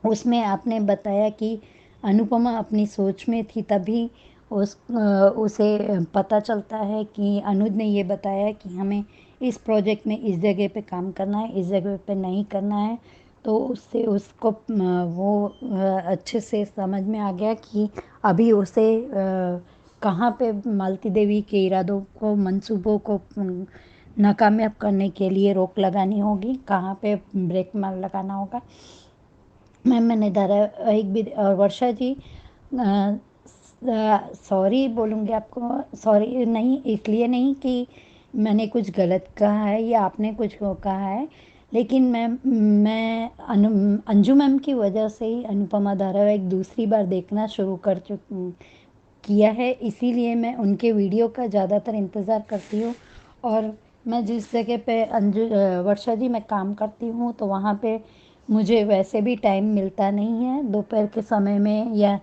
उसमें आपने बताया कि अनुपमा अपनी सोच में थी, तभी उसे पता चलता है कि अनुज ने ये बताया कि हमें इस प्रोजेक्ट में इस जगह पे काम करना है, इस जगह पे नहीं करना है। तो उससे उसको वो अच्छे से समझ में आ गया कि अभी उसे कहाँ पे मालती देवी के इरादों को, मंसूबों को नाकामयाब करने के लिए रोक लगानी होगी, कहाँ पे ब्रेक मार लगाना होगा। मैंने धारावाहिक भी, और वर्षा जी सॉरी बोलूँगी आपको, सॉरी नहीं इसलिए नहीं कि मैंने कुछ गलत कहा है या आपने कुछ कहा है, लेकिन मैं अंजू मैम की वजह से ही अनुपमा धारावाहिक दूसरी बार देखना शुरू किया है, इसीलिए मैं उनके वीडियो का ज़्यादातर इंतज़ार करती हूँ। और मैं जिस जगह पे वर्षा जी मैं काम करती हूँ तो वहाँ पे मुझे वैसे भी टाइम मिलता नहीं है दोपहर के समय में, या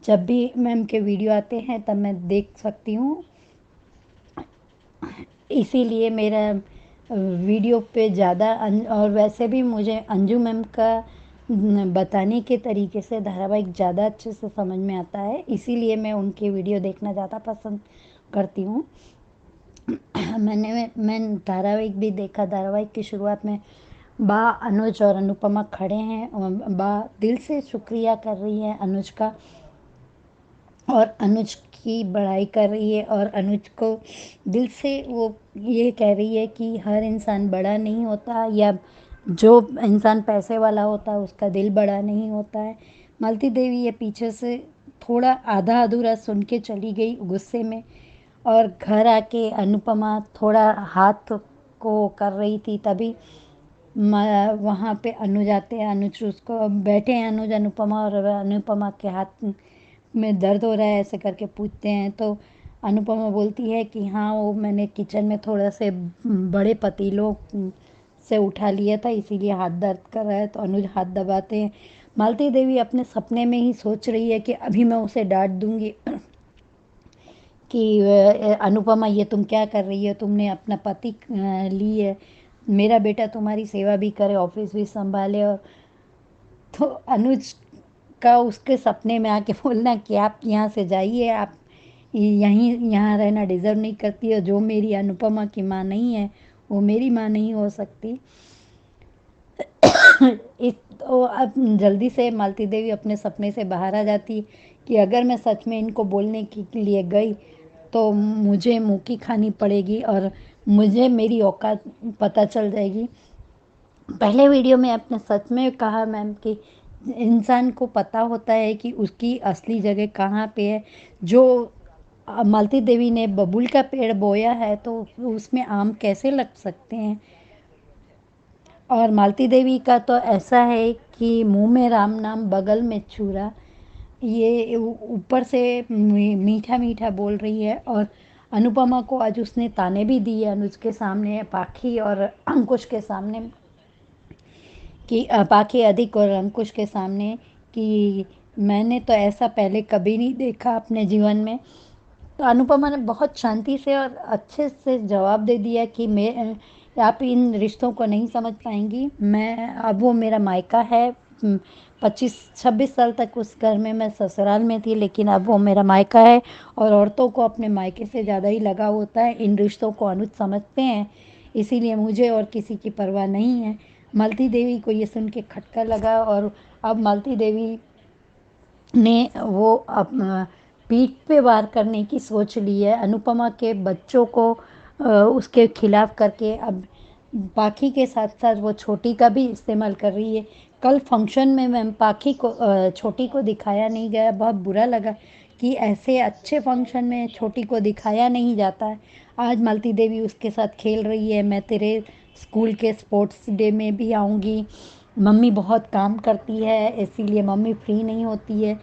जब भी मैम के वीडियो आते हैं तब मैं देख सकती हूँ। इसीलिए मेरा वीडियो पे ज़्यादा और वैसे भी मुझे अंजू मैम का बताने के तरीके से धारावाहिक ज़्यादा अच्छे से समझ में आता है, इसीलिए मैं उनके वीडियो देखना ज़्यादा पसंद करती हूँ। मैं धारावाहिक भी देखा। धारावाहिक की शुरुआत में बा अनुज और अनुपमा खड़े हैं और बा दिल से शुक्रिया कर रही है अनुज का, और अनुज की बड़ाई कर रही है, और अनुज को दिल से वो ये कह रही है कि हर इंसान बड़ा नहीं होता, या जो इंसान पैसे वाला होता है उसका दिल बड़ा नहीं होता है। मालती देवी ये पीछे से थोड़ा आधा अधूरा सुन के चली गई गुस्से में, और घर आके अनुपमा थोड़ा हाथ को कर रही थी, तभी वहाँ पे अनुज आते हैं। अनुज उसको बैठे हैं, अनुज अनुपमा, और अनुपमा के हाथ में दर्द हो रहा है ऐसे करके पूछते हैं, तो अनुपमा बोलती है कि हाँ वो मैंने किचन में थोड़ा से बड़े पतीलों से उठा लिया था इसीलिए हाथ दर्द कर रहा है। तो अनुज हाथ दबाते हैं। मालती देवी अपने सपने में ही सोच रही है कि अभी मैं उसे डांट दूंगी कि अनुपमा ये तुम क्या कर रही है, तुमने अपना पति ली है, मेरा बेटा तुम्हारी सेवा भी करे, ऑफिस भी संभाले। और तो अनुज का उसके सपने में आके बोलना कि आप यहाँ से जाइए, आप यहाँ रहना डिज़र्व नहीं करती है, जो मेरी अनुपमा की माँ नहीं है वो मेरी माँ नहीं हो सकती। इस तो अब जल्दी से मालती देवी अपने सपने से बाहर आ जाती है कि अगर मैं सच में इनको बोलने के लिए गई तो मुझे मुँह की खानी पड़ेगी और मुझे मेरी औकात पता चल जाएगी। पहले वीडियो में आपने सच में कहा मैम कि इंसान को पता होता है कि उसकी असली जगह कहाँ पे है। जो मालती देवी ने बबूल का पेड़ बोया है तो उसमें आम कैसे लग सकते हैं। और मालती देवी का तो ऐसा है कि मुंह में राम नाम बगल में छुरा, ये ऊपर से मीठा मीठा बोल रही है। और अनुपमा को आज उसने ताने भी दिए अनुज के सामने, पाखी और अंकुश के सामने, कि पाखी अधिक और अंकुश के सामने, कि मैंने तो ऐसा पहले कभी नहीं देखा अपने जीवन में। तो अनुपमा ने बहुत शांति से और अच्छे से जवाब दे दिया कि मैं, आप इन रिश्तों को नहीं समझ पाएंगी। मैं, अब वो मेरा मायका है। 25-26 साल तक उस घर में मैं ससुराल में थी, लेकिन अब वो मेरा मायका है और औरतों को अपने मायके से ज़्यादा ही लगाव होता है। इन रिश्तों को अनुज समझते हैं, इसीलिए मुझे और किसी की परवाह नहीं है। मालती देवी को ये सुन के खटका लगा और अब मालती देवी ने वो पीठ पे वार करने की सोच ली है। अनुपमा के बच्चों को उसके खिलाफ करके अब पाखी के साथ साथ वो छोटी का भी इस्तेमाल कर रही है। कल फंक्शन में मैम पाखी को, छोटी को दिखाया नहीं गया। बहुत बुरा लगा कि ऐसे अच्छे फंक्शन में छोटी को दिखाया नहीं जाता है। आज मालती देवी उसके साथ खेल रही है, मैं तेरे स्कूल के स्पोर्ट्स डे में भी आऊँगी, मम्मी बहुत काम करती है इसीलिए मम्मी फ्री नहीं होती है।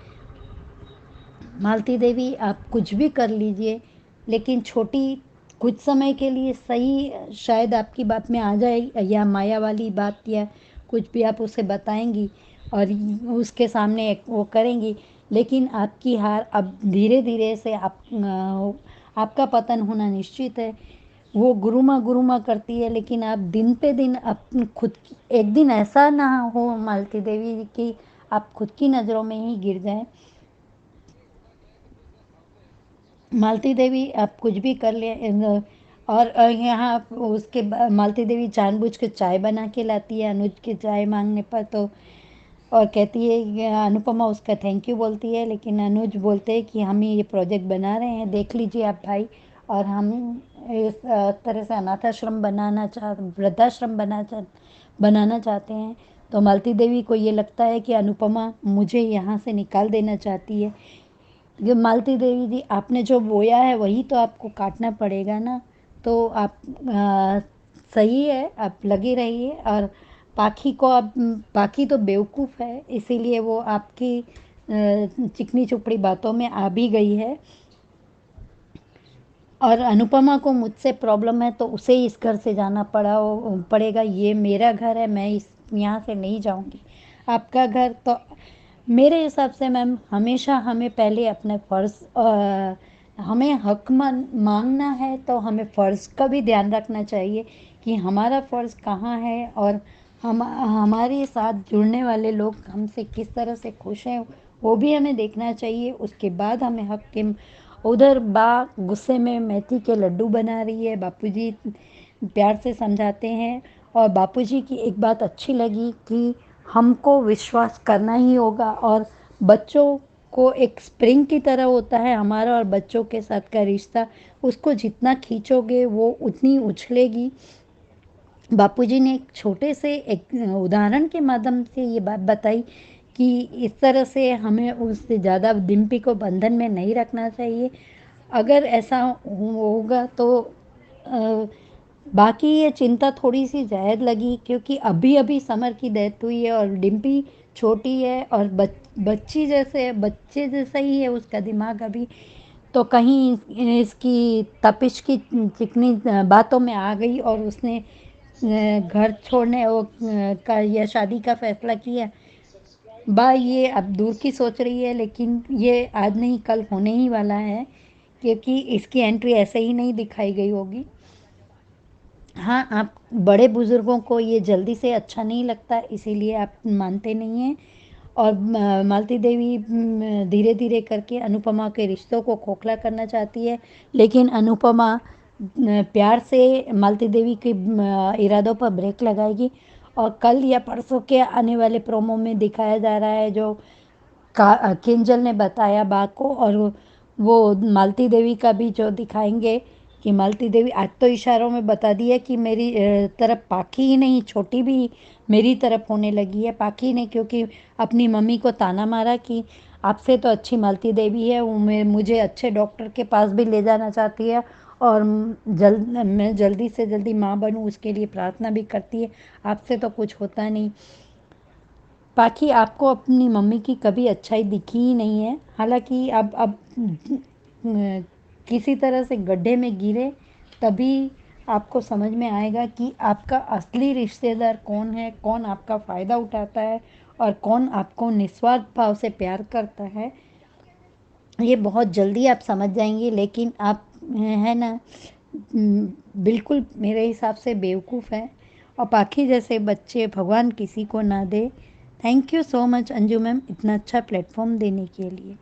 मालती देवी आप कुछ भी कर लीजिए, लेकिन छोटी कुछ समय के लिए सही शायद आपकी बात में आ जाए, या माया वाली बात या कुछ भी आप उसे बताएंगी और उसके सामने वो करेंगी, लेकिन आपकी हार अब धीरे धीरे से आपका पतन होना निश्चित है। वो गुरुमा करती है, लेकिन आप दिन पे दिन अपनी खुद की, एक दिन ऐसा ना हो मालती देवी कि आप खुद की नज़रों में ही गिर जाएं। मालती देवी आप कुछ भी कर ले। और यहाँ उसके मालती देवी जानबूझ के चाय बना के लाती है अनुज के चाय मांगने पर, तो और कहती है अनुपमा उसका थैंक यू बोलती है, लेकिन अनुज बोलते हैं कि हम ये प्रोजेक्ट बना रहे हैं, देख लीजिए आप भाई, और हम इस तरह से अनाथाश्रम वृद्धाश्रम बनाना चाहते हैं। तो मालती देवी को ये लगता है कि अनुपमा मुझे यहाँ से निकाल देना चाहती है। ये मालती देवी जी, आपने जो बोया है वही तो आपको काटना पड़ेगा ना। तो आप सही है, आप लगी रहिए। और पाखी को आप, पाखी तो बेवकूफ़ है, इसीलिए वो आपकी चिकनी चुपड़ी बातों में आ भी गई है। और अनुपमा को मुझसे प्रॉब्लम है तो उसे इस घर से जाना पड़ेगा। ये मेरा घर है, मैं इस यहाँ से नहीं जाऊँगी। आपका घर तो मेरे हिसाब से मैम हमेशा हमें पहले अपने फ़र्ज़, हमें हक मांगना है तो हमें फ़र्ज़ का भी ध्यान रखना चाहिए कि हमारा फ़र्ज़ कहाँ है और हमारे साथ जुड़ने वाले लोग हमसे किस तरह से खुश हैं वो भी हमें देखना चाहिए। उसके बाद हमें हक के, उधर गुस्से में मेथी के लड्डू बना रही है, बापूजी प्यार से समझाते हैं। और बापूजी की एक बात अच्छी लगी कि हमको विश्वास करना ही होगा, और बच्चों को एक स्प्रिंग की तरह होता है हमारा और बच्चों के साथ का रिश्ता, उसको जितना खींचोगे वो उतनी उछलेगी। बापूजी ने एक छोटे से एक उदाहरण के माध्यम से ये बात बताई कि इस तरह से हमें उससे ज़्यादा डिम्पी को बंधन में नहीं रखना चाहिए। अगर ऐसा होगा तो बाकी ये चिंता थोड़ी सी जायज़ लगी, क्योंकि अभी अभी समर की डेथ हुई है और डिम्पी छोटी है और बच्चे जैसा ही है उसका दिमाग अभी, तो कहीं इसकी तपिश की चिकनी बातों में आ गई और उसने घर छोड़ने का या शादी का फैसला किया। ये अब दूर की सोच रही है, लेकिन ये आज नहीं कल होने ही वाला है, क्योंकि इसकी एंट्री ऐसे ही नहीं दिखाई गई होगी। हाँ, आप बड़े बुजुर्गों को ये जल्दी से अच्छा नहीं लगता, इसीलिए आप मानते नहीं हैं। और मालती देवी धीरे धीरे करके अनुपमा के रिश्तों को खोखला करना चाहती है, लेकिन अनुपमा प्यार से मालती देवी के इरादों पर ब्रेक लगाएगी और कल या परसों के आने वाले प्रोमो में दिखाया जा रहा है जो किंजल ने बताया बा को, और वो मालती देवी का भी जो दिखाएंगे कि मालती देवी आज तो इशारों में बता दिया कि मेरी तरफ पाखी ही नहीं, छोटी भी मेरी तरफ होने लगी है। पाखी ने क्योंकि अपनी मम्मी को ताना मारा कि आपसे तो अच्छी मालती देवी है, वो मुझे अच्छे डॉक्टर के पास भी ले जाना चाहती है और मैं जल्दी से जल्दी माँ बनूँ उसके लिए प्रार्थना भी करती है, आपसे तो कुछ होता नहीं। बाकी आपको अपनी मम्मी की कभी अच्छाई दिखी ही नहीं है। हालांकि अब किसी तरह से गड्ढे में गिरे तभी आपको समझ में आएगा कि आपका असली रिश्तेदार कौन है, कौन आपका फ़ायदा उठाता है और कौन आपको निस्वार्थ भाव से प्यार करता है। ये बहुत जल्दी आप समझ जाएंगे, लेकिन आप है ना, बिल्कुल मेरे हिसाब से बेवकूफ़ हैं और पाखी जैसे बच्चे भगवान किसी को ना दे। Thank you so much Anju ma'am, इतना अच्छा प्लेटफॉर्म देने के लिए।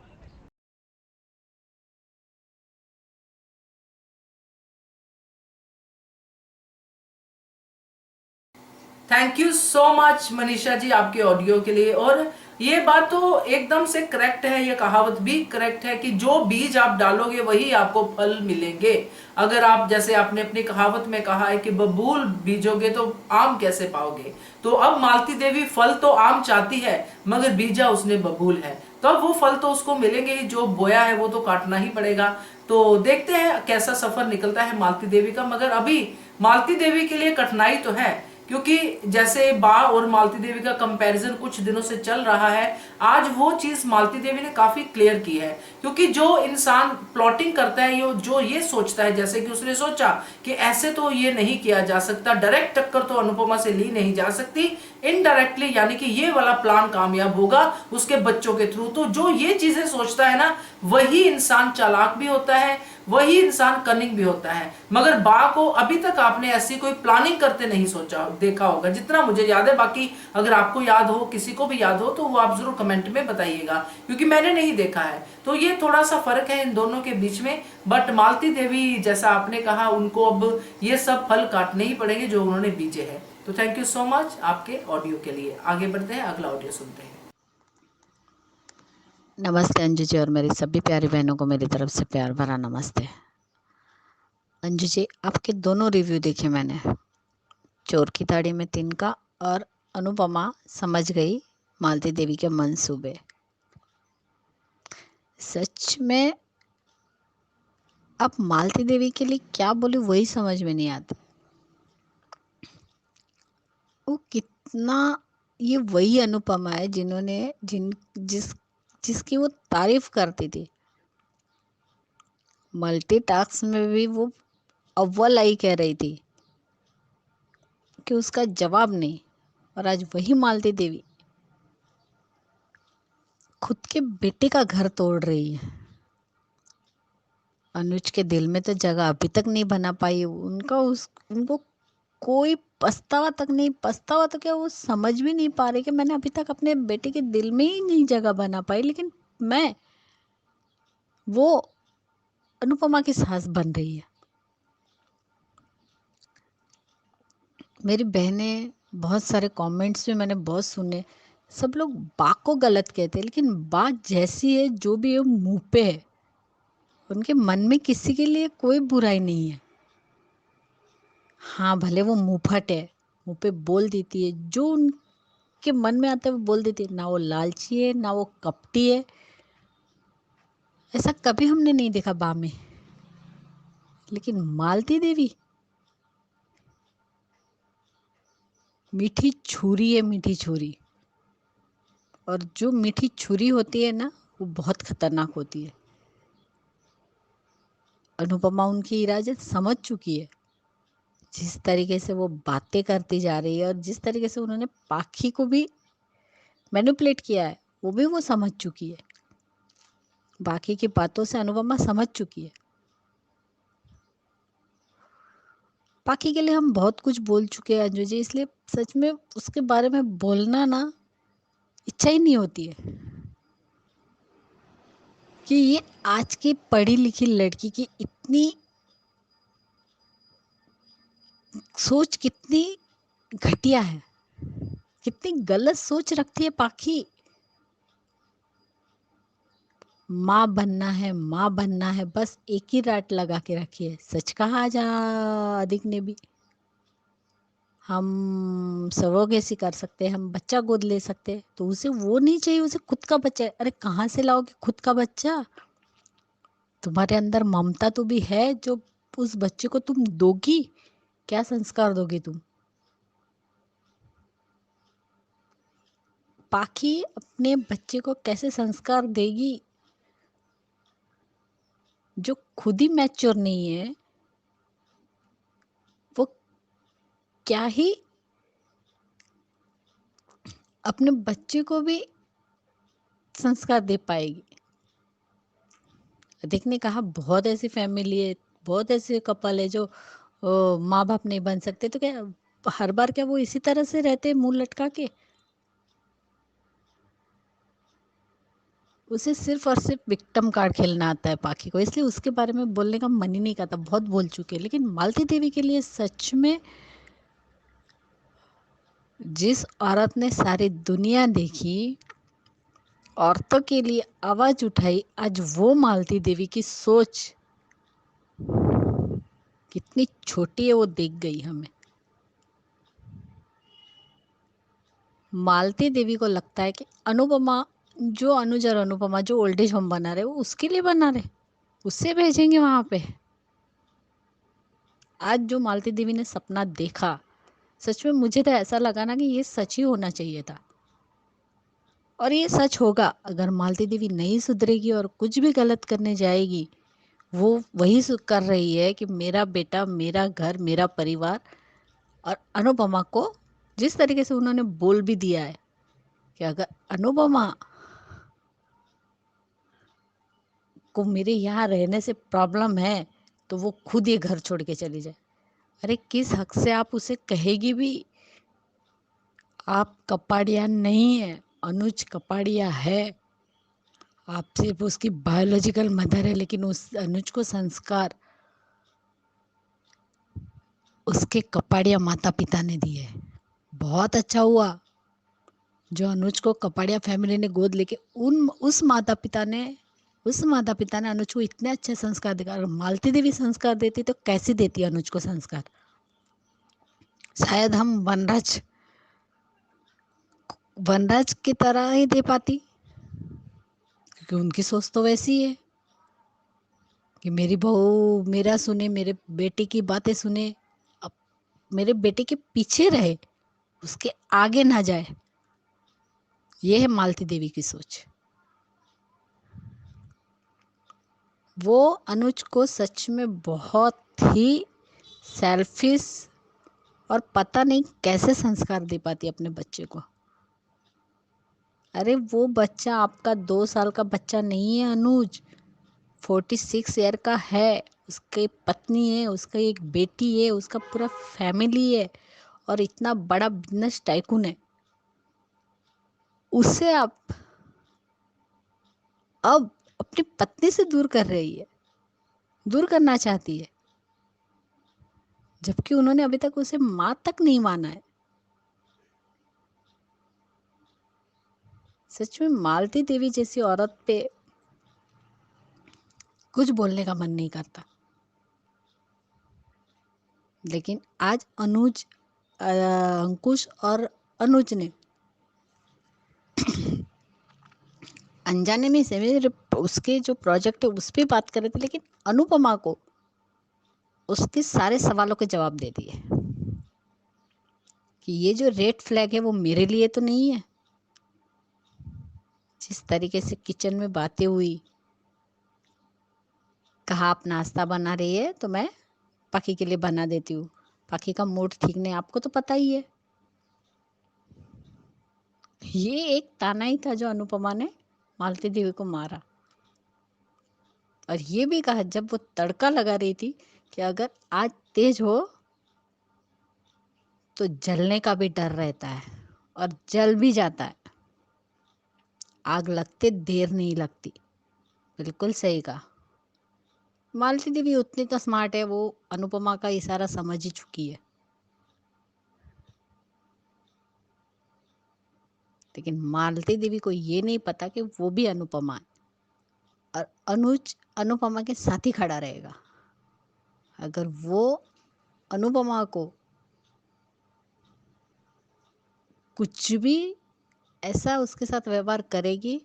Thank you so much Manisha ji आपके ऑडियो के लिए। और ये बात तो एकदम से करेक्ट है, ये कहावत भी करेक्ट है कि जो बीज आप डालोगे वही आपको फल मिलेंगे। अगर आप, जैसे आपने अपनी कहावत में कहा है कि बबूल बीजोगे तो आम कैसे पाओगे, तो अब मालती देवी फल तो आम चाहती है मगर बीजा उसने बबूल है, तो अब वो फल तो उसको मिलेंगे ही, जो बोया है वो तो काटना ही पड़ेगा। तो देखते हैं कैसा सफर निकलता है मालती देवी का। मगर अभी मालती देवी के लिए कठिनाई तो है, क्योंकि जैसे बा और मालती देवी का कंपैरिजन कुछ दिनों से चल रहा है, आज वो चीज मालती देवी ने काफी क्लियर की है। क्योंकि जो इंसान प्लॉटिंग करता है, जो ये सोचता है, जैसे कि उसने सोचा कि ऐसे तो ये नहीं किया जा सकता, डायरेक्ट टक्कर तो अनुपमा से ली नहीं जा सकती, इनडायरेक्टली यानी कि ये वाला प्लान कामयाब होगा उसके बच्चों के थ्रू। तो जो ये चीजें सोचता है ना, वही इंसान चालाक भी होता है, वही इंसान कनिंग भी होता है। मगर बा को अभी तक आपने ऐसी कोई प्लानिंग करते नहीं सोचा देखा होगा, जितना मुझे याद है। बाकी अगर आपको याद हो, किसी को भी याद हो, तो वो आप जरूर कमेंट में बताइएगा, क्योंकि मैंने नहीं देखा है। तो ये थोड़ा सा फर्क है इन दोनों के बीच में। बट मालती देवी, जैसा आपने कहा, उनको अब ये सब फल काटने ही पड़ेंगे जो उन्होंने बीजे हैं। तो थैंक यू सो मच आपके ऑडियो के लिए। आगे बढ़ते हैं, अगला ऑडियो सुनते हैं। नमस्ते अंजू जी और मेरी सभी प्यारी बहनों को मेरी तरफ से प्यार भरा नमस्ते। अंजू जी, आपके दोनों रिव्यू देखे मैंने, चोर की ताड़ी में तिनका और अनुपमा समझ गई मालती देवी के मंसूबे। सच में अब मालती देवी के लिए क्या बोलूं वही समझ में नहीं आता। वो कितना, ये वही अनुपमा है जिन्होंने जिसकी वो तारीफ करती थी। मल्टीटास्क में भी वो अव्वल आई कह रही थी कि उसका जवाब नहीं, और आज वही मालती देवी खुद के बेटे का घर तोड़ रही है। अनुज के दिल में तो जगह अभी तक नहीं बना पाई उनको कोई पछतावा तक नहीं, पछतावा तो क्या, वो समझ भी नहीं पा रहे कि मैंने अभी तक अपने बेटे के दिल में ही नहीं जगह बना पाई, लेकिन वो अनुपमा की सास बन रही है। मेरी बहनें, बहुत सारे कमेंट्स भी मैंने बहुत सुने, सब लोग बा को गलत कहते हैं, लेकिन बात जैसी है, जो भी है मुंह पे है, उनके मन में किसी के लिए कोई बुराई नहीं है। हाँ, भले वो मुंहफट है, मुंह पे बोल देती है जो उनके मन में आता है, वो बोल देती है। ना वो लालची है, ना वो कपटी है, ऐसा कभी हमने नहीं देखा बा में। लेकिन मालती देवी मीठी छुरी है, मीठी छुरी। और जो मीठी छुरी होती है ना, वो बहुत खतरनाक होती है। अनुपमा उनकी इरादे समझ चुकी है। जिस तरीके से वो बातें करती जा रही है और जिस तरीके से उन्होंने पाखी को भी मैनिपुलेट किया है, वो भी वो समझ चुकी है। बाकी की बातों से अनुपमा समझ चुकी है। पाखी के लिए हम बहुत कुछ बोल चुके हैं अंजू जी, इसलिए सच में उसके बारे में बोलना ना इच्छा ही नहीं होती है कि ये आज की पढ़ी लिखी लड़की की इतनी सोच कितनी घटिया है। कितनी गलत सोच रखती है पाखी। माँ बनना है, बस एक ही राट लगा के रखी है। सच कहा आज अधिक ने भी, हम सरोगेसी कर सकते हैं, हम बच्चा गोद ले सकते हैं, तो उसे वो नहीं चाहिए, उसे खुद का बच्चा है। अरे कहाँ से लाओगे खुद का बच्चा? तुम्हारे अंदर ममता तो भी है जो उस बच्चे को तुम दोगी। क्या संस्कार दोगी तुम? पाखी अपने बच्चे को कैसे संस्कार देगी जो खुद ही मैच्योर नहीं है? वो क्या ही अपने बच्चे को भी संस्कार दे पाएगी? अधिक ने कहा बहुत ऐसी फैमिली है, बहुत ऐसे कपल है जो माँ बाप नहीं बन सकते, तो क्या हर बार क्या वो इसी तरह से रहते मुंह लटका के? उसे सिर्फ और सिर्फ विक्टिम कार्ड खेलना आता है पाखी को, इसलिए उसके बारे में बोलने का मन ही नहीं करता, बहुत बोल चुके। लेकिन मालती देवी के लिए सच में, जिस औरत ने सारी दुनिया देखी, औरतों के लिए आवाज उठाई, आज वो मालती देवी की सोच कितनी छोटी है वो दिख गई हमें। मालती देवी को लगता है कि अनुपमा, जो अनुज और अनुपमा जो ओल्ड एज होम बना रहे वो उसके लिए बना रहे, उससे भेजेंगे वहां पे। आज जो मालती देवी ने सपना देखा, सच में मुझे तो ऐसा लगा ना कि ये सच ही होना चाहिए था, और ये सच होगा। अगर मालती देवी नहीं सुधरेगी और कुछ भी गलत करने जाएगी, वो वही कर रही है कि मेरा बेटा, मेरा घर, मेरा परिवार। और अनुपमा को जिस तरीके से उन्होंने बोल भी दिया है कि अगर अनुपमा को मेरे यहाँ रहने से प्रॉब्लम है तो वो खुद ये घर छोड़ के चली जाए। अरे किस हक से आप उसे कहेगी भी? आप कपाड़िया नहीं है, अनुज कपाड़िया है। आप सिर्फ उसकी बायोलॉजिकल मदर है, लेकिन उस अनुज को संस्कार उसके कपाड़िया माता पिता ने दिए है। बहुत अच्छा हुआ जो अनुज को कपाड़िया फैमिली ने गोद लेके उस माता पिता ने अनुज को इतने अच्छे संस्कार दिया। अगर मालती देवी संस्कार देती तो कैसे देती अनुज को संस्कार? शायद हम वनराज की तरह ही दे पाती, क्योंकि उनकी सोच तो वैसी है कि मेरी बहू मेरा सुने, मेरे बेटे की बातें सुने, अब मेरे बेटे के पीछे रहे, उसके आगे ना जाए। ये है मालती देवी की सोच। वो अनुज को सच में बहुत ही सेल्फिश और पता नहीं कैसे संस्कार दे पाती अपने बच्चे को। अरे वो बच्चा आपका 2 साल का बच्चा नहीं है अनुज, 46 ईयर का है। उसकी पत्नी है, उसका एक बेटी है, उसका पूरा फैमिली है, और इतना बड़ा बिजनेस टाइकून है। उसे आप अब अपनी पत्नी से दूर कर रही है, दूर करना चाहती है, जबकि उन्होंने अभी तक उसे मां तक नहीं माना है। सच में मालती देवी जैसी औरत पे कुछ बोलने का मन नहीं करता। लेकिन आज अंकुश और अनुज ने अनजाने में से मेरे उसके जो प्रोजेक्ट है उस पे बात कर रहे थे, लेकिन अनुपमा को उसके सारे सवालों के जवाब दे दिए कि ये जो रेड फ्लैग है वो मेरे लिए तो नहीं है। जिस तरीके से किचन में बातें हुई, कहा आप नाश्ता बना रही है तो मैं पाखी के लिए बना देती हूँ, पाखी का मूड ठीक नहीं, आपको तो पता ही है। ये एक ताना ही था जो अनुपमा ने मालती देवी को मारा। और ये भी कहा जब वो तड़का लगा रही थी कि अगर आज तेज हो तो जलने का भी डर रहता है, और जल भी जाता है। आग लगते देर नहीं लगती। बिल्कुल सही कहा। मालती देवी उतनी तो स्मार्ट है, वो अनुपमा का इशारा समझ ही चुकी है। लेकिन मालती देवी को ये नहीं पता कि वो भी अनुपमा है और अनुज अनुपमा के साथ ही खड़ा रहेगा। अगर वो अनुपमा को कुछ भी ऐसा उसके साथ व्यवहार करेगी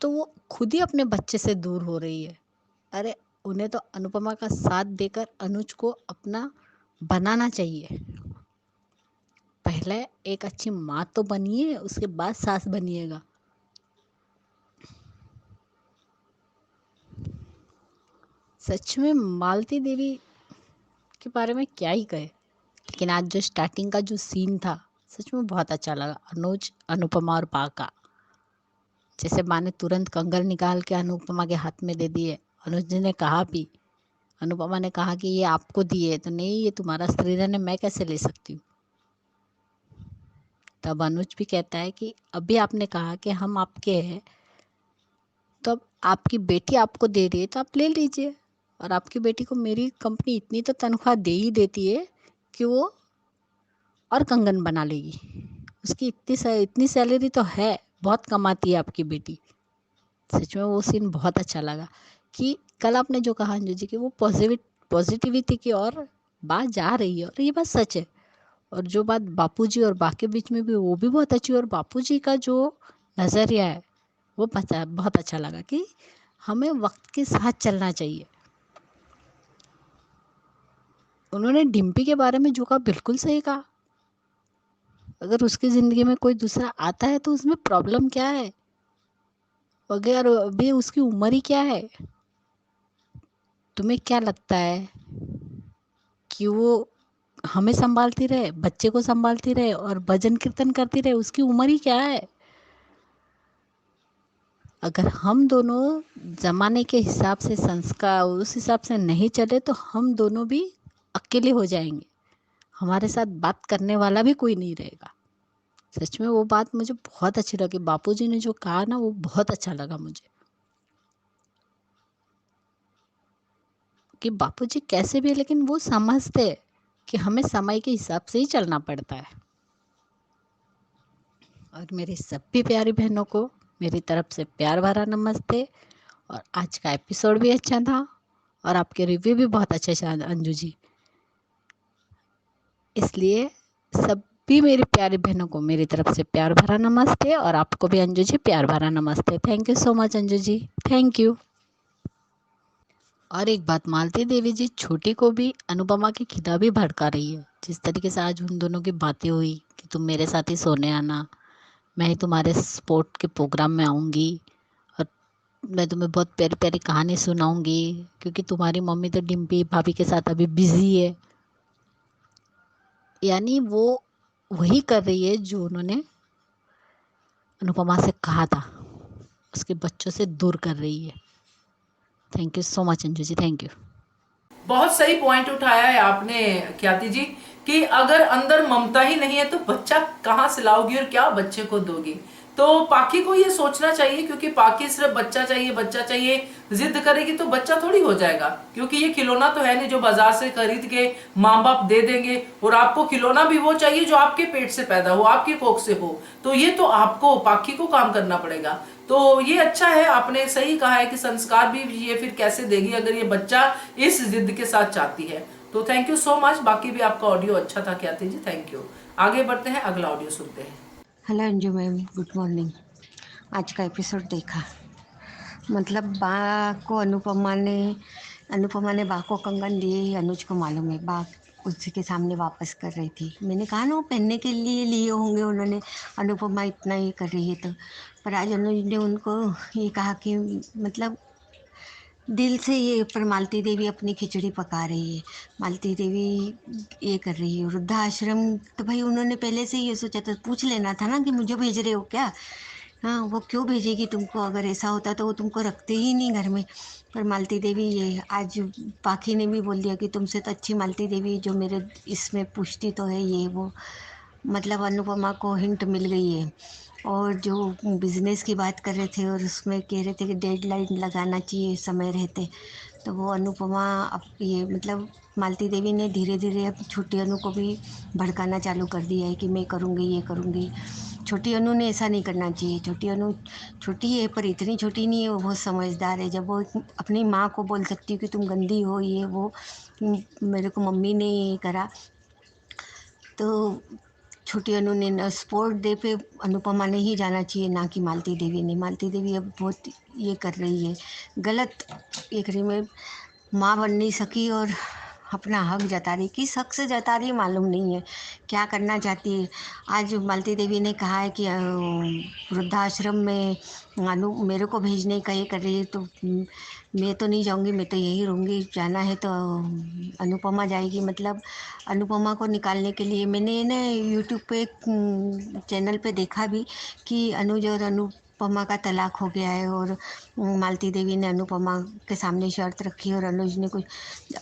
तो वो खुद ही अपने बच्चे से दूर हो रही है। अरे उन्हें तो अनुपमा का साथ देकर अनुज को अपना बनाना चाहिए। पहले एक अच्छी माँ तो बनिए, उसके बाद सास बनिएगा। सच में मालती देवी के बारे में क्या ही कहे, लेकिन आज जो स्टार्टिंग का जो सीन था सच में बहुत अच्छा लगा। अनुज, अनुपमा और बा का, जैसे माँ ने तुरंत कंगन निकाल के अनुपमा के हाथ में दे दिए। अनुज ने कहा भी, अनुपमा ने कहा कि ये आपको दिए, तो नहीं ये तुम्हारा शरीर है, मैं कैसे ले सकती हूँ। तब अनुज भी कहता है कि अभी आपने कहा कि हम आपके हैं, तो अब आपकी बेटी आपको दे रही है तो आप ले लीजिए। और आपकी बेटी को मेरी कंपनी इतनी तो तनख्वाह दे ही देती है कि वो और कंगन बना लेगी। उसकी इतनी सैलरी तो है, बहुत कमाती है आपकी बेटी। सच में वो सीन बहुत अच्छा लगा कि कल आपने जो कहा अंजू जी की वो पॉजिटिविटी की और बात जा रही है, और ये बात सच है। और जो बात बापूजी और बा के बीच में भी, वो भी बहुत अच्छी। और बापूजी का जो नज़रिया है वो बहुत अच्छा लगा कि हमें वक्त के साथ चलना चाहिए। उन्होंने डिम्पी के बारे में जो कहा बिल्कुल सही कहा। अगर उसकी ज़िंदगी में कोई दूसरा आता है तो उसमें प्रॉब्लम क्या है, अगर अभी उसकी उम्र ही क्या है। तुम्हें क्या लगता है कि वो हमें संभालती रहे, बच्चे को संभालती रहे और भजन कीर्तन करती रहे? उसकी उम्र ही क्या है। अगर हम दोनों ज़माने के हिसाब से, संस्कार उस हिसाब से नहीं चले तो हम दोनों भी अकेले हो जाएंगे। हमारे साथ बात करने वाला भी कोई नहीं रहेगा। सच में वो बात मुझे बहुत अच्छी लगी। बापूजी ने जो कहा ना, वो बहुत अच्छा लगा मुझे, कि बापूजी कैसे भी, लेकिन वो समझते हैं कि हमें समय के हिसाब से ही चलना पड़ता है। और मेरी सभी प्यारी बहनों को मेरी तरफ से प्यार भरा नमस्ते। और आज का एपिसोड भी अच्छा था और आपके रिव्यू भी बहुत अच्छे थे अंजू जी। इसलिए सभी मेरी प्यारी बहनों को मेरी तरफ से प्यार भरा नमस्ते, और आपको भी अंजू जी प्यार भरा नमस्ते। Thank you so much Anju ji, thank you. और एक बात, मालती देवी जी छोटी को भी अनुपमा के खिलाफ भी भड़का रही है। जिस तरीके से आज उन दोनों की बातें हुई कि तुम मेरे साथ ही सोने आना, मैं ही तुम्हारे स्पोर्ट के प्रोग्राम में आऊँगी और मैं तुम्हें बहुत प्यारी प्यारी कहानी सुनाऊंगी, क्योंकि तुम्हारी मम्मी तो डिम्पी भाभी के साथ अभी बिजी है। यानी वो वही कर रही है जो उन्होंने अनुपमा से कहा था, उसके बच्चों से दूर कर रही है। Thank you so much Anju ji, thank you. बहुत सही पॉइंट उठाया है आपने ख्याति जी, कि अगर अंदर ममता ही नहीं है तो बच्चा कहाँ से लाओगी और क्या बच्चे को दोगी। तो पाखी को ये सोचना चाहिए, क्योंकि पाखी सिर्फ बच्चा चाहिए बच्चा चाहिए जिद करेगी तो बच्चा थोड़ी हो जाएगा, क्योंकि ये खिलौना तो है नहीं जो बाजार से खरीद के माँ बाप दे देंगे। और आपको खिलौना भी वो चाहिए जो आपके पेट से पैदा हो, आपकी कोख से हो। तो ये तो आपको पाखी को काम करना पड़ेगा। तो ये अच्छा है, आपने सही कहा है कि संस्कार भी ये फिर कैसे देगी अगर ये बच्चा इस जिद के साथ चाहती है। तो थैंक यू सो मच। बाकी भी आपका ऑडियो अच्छा था ख्याति जी, थैंक यू। आगे बढ़ते हैं, अगला ऑडियो सुनते हैं। Hello Anju ma'am, good morning. आज का एपिसोड देखा, मतलब बा को अनुपमा ने बा को कंगन दिए, अनुज को मालूम है। बा उसी के सामने वापस कर रही थी। मैंने कहा ना वो पहनने के लिए लिए होंगे उन्होंने, अनुपमा इतना ही कर रही है तो। पर आज अनुज ने उनको ये कहा कि मतलब दिल से ये, पर मालती देवी अपनी खिचड़ी पका रही है। मालती देवी ये कर रही है। वृद्धाश्रम तो भाई उन्होंने पहले से ये सोचा था, पूछ लेना था ना कि मुझे भेज रहे हो क्या। हाँ, वो क्यों भेजेगी तुमको, अगर ऐसा होता तो वो तुमको रखते ही नहीं घर में। पर मालती देवी ये, आज पाखी ने भी बोल दिया कि तुमसे तो अच्छी मालती देवी जो मेरे इसमें पूछती तो है ये वो। मतलब अनुपमा को हिंट मिल गई है। और जो बिजनेस की बात कर रहे थे और उसमें कह रहे थे कि डेडलाइन लगाना चाहिए समय रहते, तो वो अनुपमा अब ये मतलब मालती देवी ने धीरे धीरे अब छोटी अनु को भी भड़काना चालू कर दिया है कि मैं करूँगी, ये करूँगी। छोटी अनु ने ऐसा नहीं करना चाहिए। छोटी अनु छोटी है पर इतनी छोटी नहीं है, वो बहुत समझदार है। जब वो अपनी माँ को बोल सकती है कि तुम गंदी हो, ये वो, मेरे को मम्मी ने ये करा, तो छोटी अनु ने न स्पोर्ट डे पे अनुपमा ने ही जाना चाहिए, ना कि मालती देवी ने। मालती देवी अब बहुत ये कर रही है गलत, एक में माँ बन नहीं सकी और अपना हक जता रही। किस हक से जता रही मालूम नहीं है, क्या करना चाहती है। आज मालती देवी ने कहा है कि वृद्धाश्रम में मेरे को भेजने का ये कर रही है, तो मैं तो नहीं जाऊंगी, मैं तो यही रहूँगी। जाना है तो अनुपमा जाएगी। मतलब अनुपमा को निकालने के लिए मैंने ना यूट्यूब पे एक चैनल पे देखा भी कि अनुज और अनुपमा का तलाक हो गया है, और मालती देवी ने अनुपमा के सामने शर्त रखी और अनुज ने कुछ।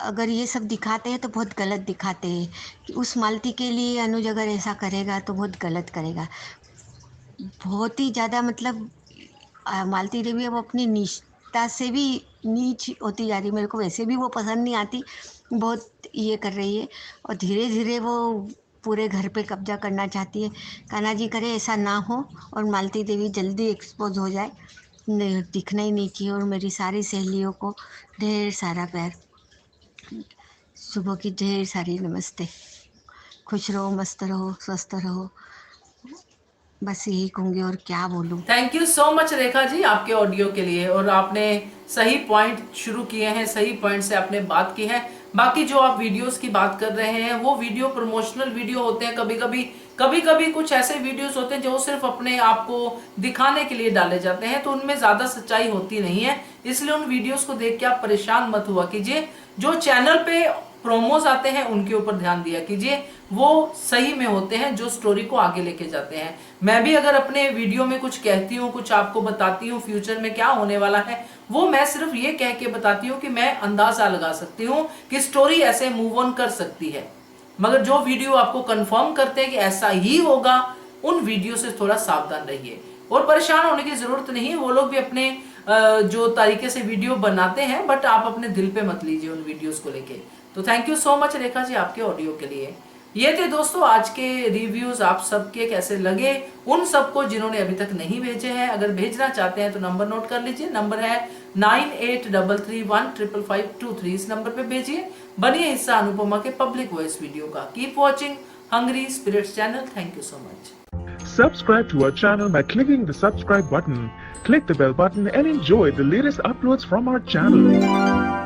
अगर ये सब दिखाते हैं तो बहुत गलत दिखाते हैं कि उस मालती के लिए अनुज अगर ऐसा करेगा तो बहुत गलत करेगा, बहुत ही ज़्यादा। मतलब मालती देवी अब अपनी निष्ठा से भी नीच होती जा रही। मेरे को वैसे भी वो पसंद नहीं आती, बहुत ये कर रही है, और धीरे धीरे वो पूरे घर पे कब्जा करना चाहती है। कान्हा जी करे ऐसा ना हो और मालती देवी जल्दी एक्सपोज हो जाए, दिखना ही नहीं चाहिए। और मेरी सारी सहेलियों को ढेर सारा प्यार, सुबह की ढेर सारी नमस्ते। खुश रहो, मस्त रहो, स्वस्थ रहो, बस यही कहूँगी और क्या बोलूँ। Thank you so much Rekha ji आपके ऑडियो के लिए। और आपने सही पॉइंट शुरू किए हैं, सही पॉइंट से आपने बात की है। बाकी जो आप वीडियोस की बात कर रहे हैं वो वीडियो प्रमोशनल वीडियो होते हैं। कभी कभी कुछ ऐसे वीडियोस होते हैं जो सिर्फ अपने आप को दिखाने के लिए डाले जाते हैं, तो उनमें ज्यादा सच्चाई होती नहीं है। इसलिए उन वीडियोस को देख के आप परेशान मत हुआ कीजिए। जो चैनल पे प्रोमोज आते हैं उनके ऊपर ध्यान दिया कीजिए, वो सही में होते हैं, जो स्टोरी को आगे लेके जाते हैं। मैं भी अगर अपने वीडियो में कुछ कहती हूँ, कुछ आपको बताती हूँ फ्यूचर में क्या होने वाला है, वो मैं सिर्फ ये कह के बताती हूँ कि मैं अंदाजा लगा सकती हूँ कि स्टोरी ऐसे मूव ऑन कर सकती है। मगर जो वीडियो आपको कंफर्म करते हैं कि ऐसा ही होगा, उन वीडियो से थोड़ा सावधान रहिए। और परेशान होने की जरूरत नहीं है, वो लोग भी अपने जो तरीके से वीडियो बनाते हैं, बट आप अपने दिल पे मत लीजिए उन वीडियोस को लेके। तो thank you so much Rekha ji आपके ऑडियो के लिए। ये थे दोस्तों आज के रिव्यूज। आप सबके कैसे लगे उन सबको जिन्होंने अभी तक नहीं भेजे हैं, अगर भेजना चाहते हैं तो नंबर नोट कर लीजिए। नंबर है 9833155523। इस नंबर पे भेजिए। बनिए हिस्सा अनुपमा के पब्लिक वॉइस वीडियो का। Keep watching hungry spirits channel. Thank you so much. Subscribe to our channel by clicking the subscribe button. Click the bell button and enjoy the latest uploads from our channel.